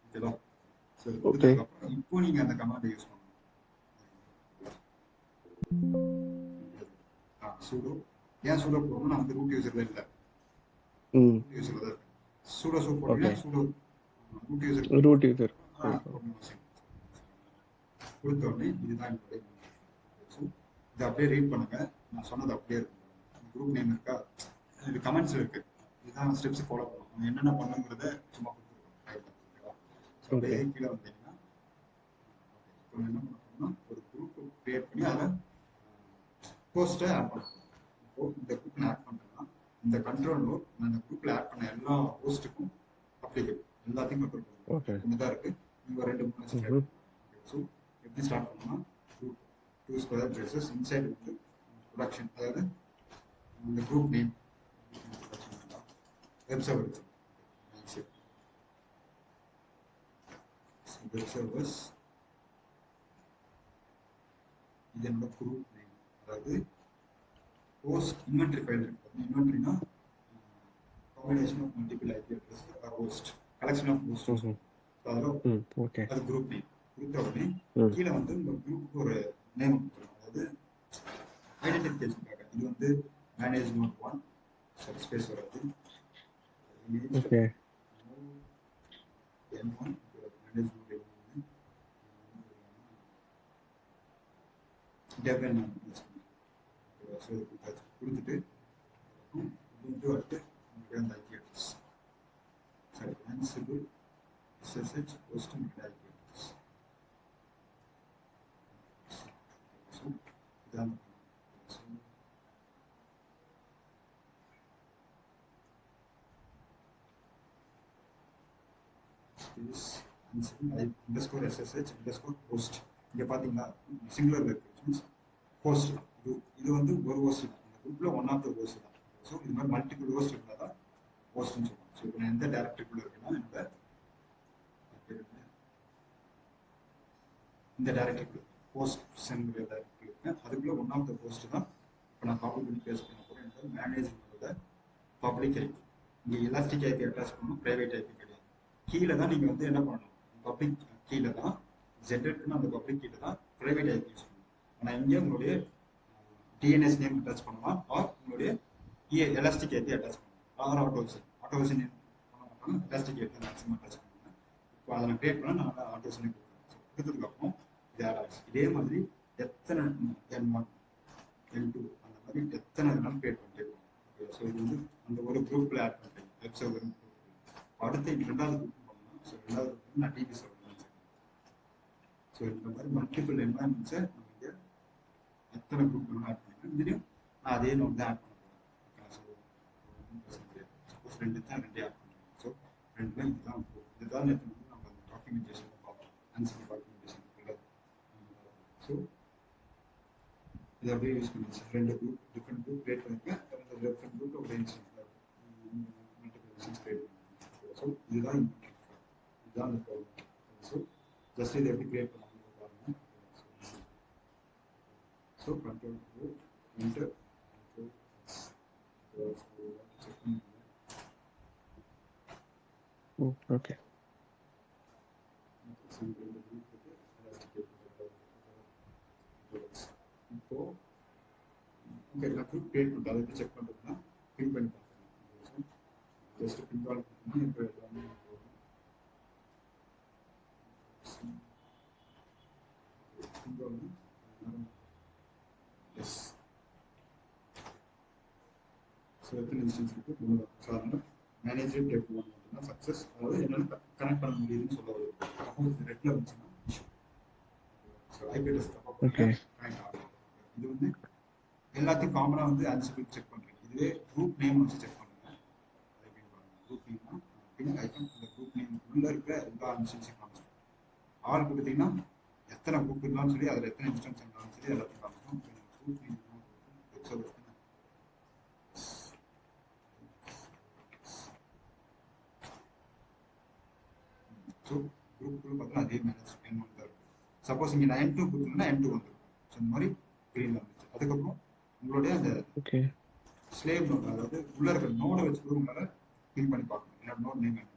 ஓகேவா? ஸோ இது கொடுத்ததுக்கப்புறம் இப்போ நீங்கள் அந்த கமாண்டை யூஸ் பண்ணணும். சூடோ, ஏன் சூடோ போடணும், நான் வந்து ரூட் யூசர்ல இல்லை, ரூட் யூசர்ல தான் இருக்கேன். சூடோ சூப் போட்டீங்கன்னா சூடோ ரூட் யூசர் கொடுத்த உடனே இதுதான் என்னுடைய ஸோ இதை அப்படியே ரீட் பண்ணுங்க. நான் சொன்னது அப்படியே இருக்கும். குரூப் நேம் இருக்கா, இது கமெண்ட்ஸ் இருக்கு, இதுதான் ஸ்டெப்ஸ் ஃபாலோ பண்ணணும், என்னென்ன பண்ணுங்கிறத சும்மா கொடுத்துருக்கோம். ஓகேவா? ஸோ அப்படியே கீழே வந்தீங்கன்னா இப்போ என்ன பண்ணணும்னா ஒரு குரூப் கிரியேட் பண்ணி அதில் போஸ்ட்டை ஆட் பண்ணணும். இப்போ இந்த குரூப்பில் ஆட் பண்ணுறேன்னா இந்த கண்ட்ரோல் நோட் நான் இந்த குரூப்பில் ஆட் பண்ண எல்லா போஸ்ட்டுக்கும் அப்ளிகேபிள், எல்லாத்தையும் கண்ட்ரோல் பண்ணுவோம். இதுதான் இருக்குது, நீங்கள் 2-3 ஸோ எப்படி ஸ்டார்ட் பண்ணணும்னா குரூப் 2 ஸ்கொயர் ப்ரேசஸ் இன்சைட் வந்து ப்ரொடக்ஷன், அதாவது இந்த குரூப் நேம் வெப் சர்வர் இருக்கு, வெப் சர்வர்ஸ், இது என்னோட குரூப் நேம். அதாவது போஸ்ட் இன்வென்ட்ரி ஃபைல் இருக்கு, இன்வென்ட்ரினா combination of multiple IP address or host, collection of host. அதில் அது குரூப் நேம் கொடுத்த உடனே கீழே வந்து உங்க குரூப்புக்கு ஒரு நேம் கொடுத்துரும், அதாவது ஐடென்டிஃபிகேஷனுக்காக. இது வந்து மேனேஜ் நோட் 1, சாரி ஸ்பேஸ் வராது, okay. N1 manage node N1 டெவன் கொடுத்துட்டு அந்த IP address sorry Ansible SSH host IP address. So இதான் is underscore SSH underscore host. இங்க பாத்தீங்களா சிங்குலர்ல இருக்கு ஹோஸ்ட். இது வந்து ஒரு ஹோஸ்ட் தான், இந்த குரூப்ல ஒன் ஆஃப் த ஹோஸ்ட் தான். ஸோ இது மாதிரி மல்டிபிள் ஹோஸ்ட் இருந்தால் தான் ஹோஸ்ட்னு சொல்லுவாங்க. ஸோ இப்போ நான் எந்த டேரக்டரிக்குள்ள இருக்குன்னா இந்த டேரக்டரிக்குள்ள ஹோஸ்ட் சென்ட்ங்கிற டேரக்டரி இருக்கேன், அதுக்குள்ள ஒன் ஆஃப் த ஹோஸ்ட் தான் இப்போ நான் காப்பி பண்ணி பேஸ்ட் பண்ண போகிறேன். எனக்கு மேனேஜரோட பப்ளிக் ஐபி. இங்கே எலாஸ்டிக் ஐபி அட்டாச் பண்ணணும், பிரைவேட் ஐபி கிடையாது. கீழே தான் நீங்கள் வந்து என்ன பண்ணணும், பப்ளிக் கீழே தான் ஜென்ரேட்னு அந்த பப்ளிக் கீழே தான் பிரைவேட் ஐபி யூஸ் பண்ணணும். ஆனால் இங்கே உங்களுடைய டிஎன்எஸ் நேம் அட்டாச் பண்ணலாம், ஆர் உங்களுடைய எலாஸ்டிக் ஐபி அட்டாச் பண்ணலாம், ஆர் ஆட்டோசன் நேம் பண்ண மாட்டாங்க, எலாஸ்டிக் ஐபி மேக்ஸிமம் அட்டாச் பண்ணுவாங்க. இப்போ அதை நான் கிரியேட் பண்ண நான் ஆட்டோசனே கொடுக்குறேன். கொடுத்ததுக்கப்புறம் இதே மாதிரி எத்தனை N1 N2 அந்த மாதிரி எத்தனை வேணாலும் கிரியேட் பண்ணிட்டே போகணும். ஸோ இது வந்து அந்த ஒரு குரூப்ல ஆட் பண்ணிட்டேன், வெப் சர்வர். அடுத்து ரெண்டாவது குரூப் பண்ணணும். ஸோ ரெண்டாவது குரூப் நான் டிபி சர்வர். ஸோ இந்த மாதிரி மல்டிபிள் என்வாயன்மெண்ட்ஸை நம்ம இங்கே எத்தனை குரூப் வேணும் ஆட் பண்ணிக்கலாம். இதுலேயும் நான் அதே நோட் தான் ஆட் பண்ண போகிறேன். சப்போஸ் ரெண்டு தான் ரெண்டே ஆட் பண்ணுறேன். ஸோ ரெண்டுல இதுதான் நேற்று வந்து நம்ம அந்த டாக்குமெண்டேஷன் பார்ப்போம், ஆன்சர் டாக்குமெண்டேஷன். ஸோ இதை அப்படியே யூஸ் பண்ணிச்சு. ரெண்டு குரூப் டிஃப்ரெண்ட் குரூப் கிரியேட் பண்ணிருக்கேன், ரெண்டு டிஃப்ரெண்ட் குரூப் ஒரே இன்ஸ்டன்ஸ்ல மல்டிபிள் இன்ஸ்டன்ஸ் கிரியேட் பண்ணிருக்கேன். ஸோ இதுதான் இதுதான் இந்த ப்ராப்ளம். ஸோ ஜஸ்ட் இதை எப்படி கிரியேட் பண்ணாமல் பாருங்க. ஸோ கண்ட்ரோல் என்டர் செக் பண்ணிக்கோங்க. ஓகே. இப்போ இங்கே எல்லா குரூப் கிரியேட் பண்ணுறது அதை எப்படி செக் பண்ணுறதுன்னா பின் பண்ணி பார்க்கணும். ஜஸ்ட் பின் கால் பண்ணணும். இப்போ எல்லாமே எஸ். ஸோ எத்தனை இன்ஸ்டன்ஸ் இருக்கு? 3 தான். ஸோ அதனால மேனேஜர் டேப் 1 மட்டும்தான் சக்ஸஸ். அதாவது என்னால் கனெக்ட் பண்ண முடியுதுன்னு சொல்ல வருது. சப்போஸ் ரெட்டில் வந்துச்சுன்னா ஸோ ஐபி அட்ரஸ் தப்பாக கனெக்ட் ஆகும். இது வந்து எல்லாத்தையும் காமனாக வந்து ஆன்சர் செக் பண்ணுறேன். இதுவே குரூப் நேம் வச்சு செக் பண்ணுங்க. குரூப் நேம்னா பின் ஐக்கன், அந்த குரூப் நேம் உள்ள இருக்க எல்லா இன்ஸ்டன்ஸையும் காமிச்சிடும். ஆள் கொடுத்தீங்கன்னா எத்தனை குரூப் இருந்தாலும் சரி, அதில் எத்தனை இன்ஸ்டன்ஸ் இருந்தாலும் சரி, எல்லாத்தையும் காமிச்சிடும். குரூப் நேம் ஸோ குரூப்புக்குள்ள பார்த்தா அதே மேனேஜ் N1 தான் இருக்கும். சப்போஸ் இங்கே நான் N2 கொடுத்தீங்கன்னா N2 வந்துருக்கும். ஸோ இந்த மாதிரி க்ரீன் வந்துச்சு. அதுக்கப்புறம் உங்களுடைய அந்த ஸ்லேவ் நோட், அதாவது உள்ள இருக்கிற நோடை வச்சு கூட உங்களால் ஃபில் பண்ணி பார்க்கணும். என்னோட நோட் நேம் என்ன,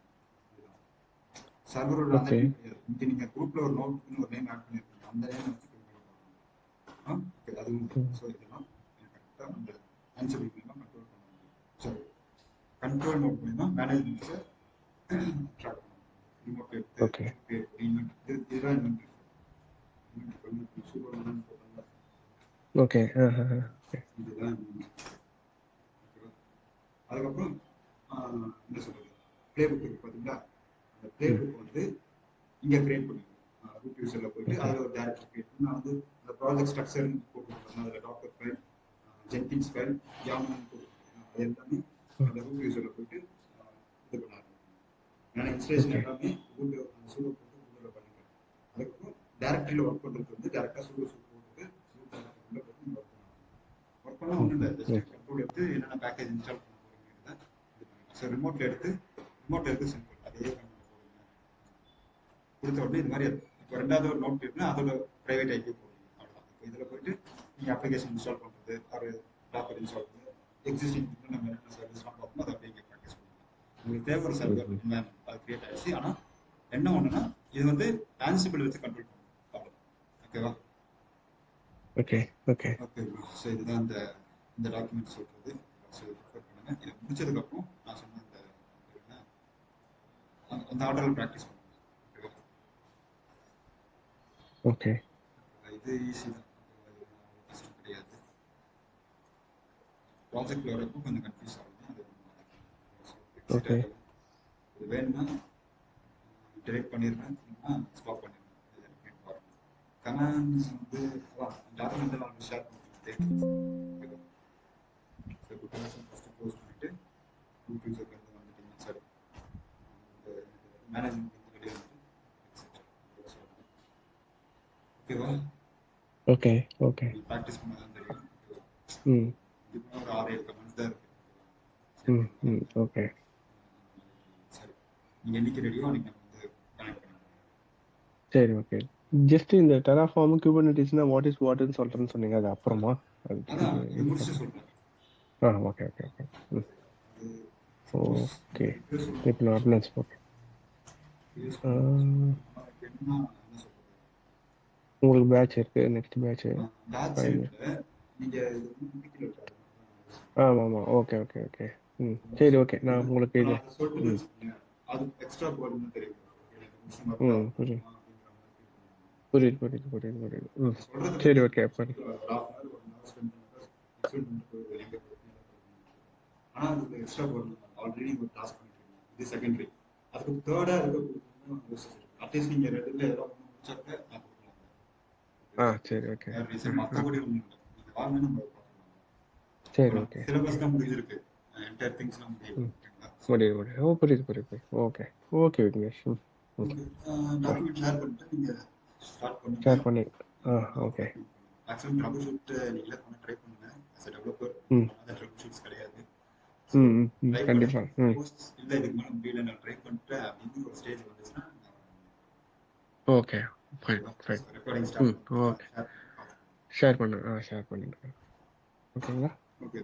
சர்வரோட அந்த நேம் கிடையாது. இங்கே நீங்கள் குரூப்பில் ஒரு நோட்னு ஒரு நேம் ஆட் பண்ணியிருக்கீங்க, அந்த நேம் வச்சு ஃபில் பண்ணி பார்க்கணும். ஓகே, அதுவும் ஸோ இதெல்லாம் கரெக்டாக அந்த ஆன்சர் மூலியமாக கண்ட்ரோல் பண்ண முடியும். ஸோ கண்ட்ரோல் நோட் மூலியமாக மேனேஜ்மெண்ட்ஸை ட்ராக் பண்ண முடியும். ரிமோட் எடுத்து இதுதான் இன்வென்ட்ரி. சூப்பர் போட்டாங்க. ஓகே. இதுதான் அதுக்கப்புறம் என்ன சொல்றது, பிளே புக் இருக்கு பார்த்தீங்களா, அந்த பிளே புக் வந்து இங்கே கிரியேட் பண்ணிடுவோம். ரூட் யூசரில் போயிட்டு அதில் ஒரு டேரக்டர் கிரியேட் பண்ணி நான் வந்து அந்த ப்ராஜெக்ட் ஸ்ட்ரக்சர்னு போட்டுருக்கேன். அதில் Docker file, Jenkins file, Yemen போட்டுருக்கேன். அது எல்லாமே அந்த ரூட் யூசரில் போயிட்டு இது பண்ண ஆரம்பிக்கும். நான் இன்ஸ்டலேஷன் எல்லாமே ரூட் சூடோ போட்டு ரூட்டில் பண்ணிக்கிறேன். அதுக்கப்புறம் டேரக்டரியில் ஒர்க் பண்ணுறது வந்து டேரெக்டாக சூடோ போட்டு ரூட் டேரக்டரியில் போட்டு ஒர்க் பண்ணால் ஒன்றும் இல்லை. ஜஸ்ட் கண்ட்ரோல் எடுத்து என்னென்ன பேக்கேஜ் இன்ஸ்டால் பண்ண போகிறீங்கிறத இது பண்ணிக்கலாம். ஸோ ரிமோட்டில் எடுத்து சிம்பிள் அதே கண்ட்ரோல் போடுங்க. கொடுத்த உடனே இது மாதிரி இப்போ ரெண்டாவது ஒரு நோட் இருக்குன்னா அதோட ப்ரைவேட் ஐபி போடுங்க. அவ்வளோதான். இப்போ இதில் போயிட்டு நீங்கள் அப்ளிகேஷன் இன்ஸ்டால் பண்ணுறது, ஒரு டாப்பர் இன்ஸ்டால் பண்ணுறது, எக்ஸிஸ்டிங் நம்ம என்ன சர்வீஸ்லாம் பார்க்கணும், அதை அப்படியே இங்கே ப்ராக்டிஸ் பண்ணுங்க. உங்களுக்கு தேவை ஒரு சர்வர் அது கிரியேட் ஆகிடுச்சு. ஆனால் என்ன ஒன்றுனா இது வந்து ஆன்சிபிள் வச்சு கண்ட்ரோல் பண்ணணும். அவ்வளோ. ஓகேவா? ஓகே. ஸோ இதுதான் இந்த டாக்குமெண்ட் சொல்றது. ஸோ ப்ரிஃபர் பண்ணுங்க. இதை முடிச்சதுக்கப்புறம் நான் சொன்ன அந்த ஆர்டரில் ப்ராக்டிஸ் பண்ணுங்க. ஓகே. இது ஈஸி தான், கஷ்டம் கிடையாது. ப்ராஜெக்ட் வரப்போ கொஞ்சம் கன்ஃபியூஸ் ஆகுது. அது இது வேணும்னா டிரெக்ட் பண்ணிடுறேன், ஸ்டாப் பண்ணிடுறேன். கமெண்ட்ஸ் வந்து டாக்குமெண்ட் நான் ஷேர் பண்ணிட்டு ஃபஸ்ட்டு க்ளோஸ் பண்ணிட்டு குரூப் யூசருக்கு வந்து வந்துட்டீங்கன்னா சரி, மேனேஜ்மெண்ட் வந்து வெளியே வந்துட்டு ஓகேவா? ஓகே ஓகே ப்ராக்டிஸ் பண்ண தான் தெரியும். ம் இதுக்கு ஒரு 6-7 கமெண்ட்ஸ் தான் இருக்கு. ம் ம் ஓகே சரி, நீங்க என்னைக்கு ரெடியோ அன்னைக்கு நம்ம வந்து கனெக்ட் பண்ணுங்க. சரி ஓகே. ஜஸ்ட் இந்த டெராஃபார்ம் குபர்னெட்டிஸ்னா வாட்னு சொல்றேன்னு சொன்னீங்க, அது அப்புறமா அது அதான் இது இது முடிச்சுட்டு சொல்றேன். ஓகே ஓகே ஓகே ம் அது சப்போஸ் ஓகே. பேர் இப்போ நான் அட்டனன்ஸ் போட்டேன். என்ன சொல்றது, உங்களுக்கு பேட்ச் இருக்கு, நெக்ஸ்ட் பேட்ச் பேட்ச் ஃபைனல். இல்ல, நீங்க இது வந்து முடிக்கல இருக்காது. ஆமாம் ஆமாம் ஓகே ஓகே ஓகே ம் சரி ஓகே. நான் உங்களுக்கு இது அதை சொல்லிட்டு ம் வச்சுக்கோங்க, அது எக்ஸ்ட்ரா போர்டுன்னு தெரியும். ம் புரியுது புரியுது புரியுது புரியுது ம் சரி ஓகே அப்போ ஆனா அது எக்ஸ்ட்ரா போர்டு ஆல்ரெடி ஒரு டாஸ்க் பண்ணிருக்கீங்க, இது செகண்டரி. அதுக்கு தேர்டா இருக்க அட்லீஸ்ட் நீங்க ரெண்டுல ஏதோ ஒன்று முடிச்சாக்க சரி ஓகே மற்றபடி ஒன்றும் இல்லை. நீங்க வாங்க நம்ம சரி ஓகே சிலபஸ் தான் முடிஞ்சிருக்கு, என்டையர் திங்ஸ்லாம் முடியும். ம் முடியுது முடியுது. ஓ புரியுது புரியுது புரியுது ஓகே ஓகே விக்னேஷ் ம் ஓகே டாக்குமெண்ட் ஷேர் பண்ணிட்டு நீங்க ஸ்டார்ட் பண்ணுங்க. ஷேர் பண்ணி ஓகே மேக்ஸிமம் ட்ரபிள் ஷூட் நீங்களே பண்ண ட்ரை பண்ணுங்க. as a டெவலப்பர் ம் பண்ணாத ட்ரபிள் ஷூட்ஸ் கிடையாது. ம் ம் ம் ட்ரை பண்ணுங்க. கண்டிப்பாக ம் சப்போஸ் இல்லை இதுக்கு மேலே முடியல நான் ட்ரை பண்ணிட்டேன் அப்படின்னு ஒரு ஸ்டேஜ் வந்துச்சுன்னா okay fine fine recording start ம் ஓகே ஷேர் பண்ணு ஷேர் பண்ணிடுறேன் ஓகேங்களா. ஓகே.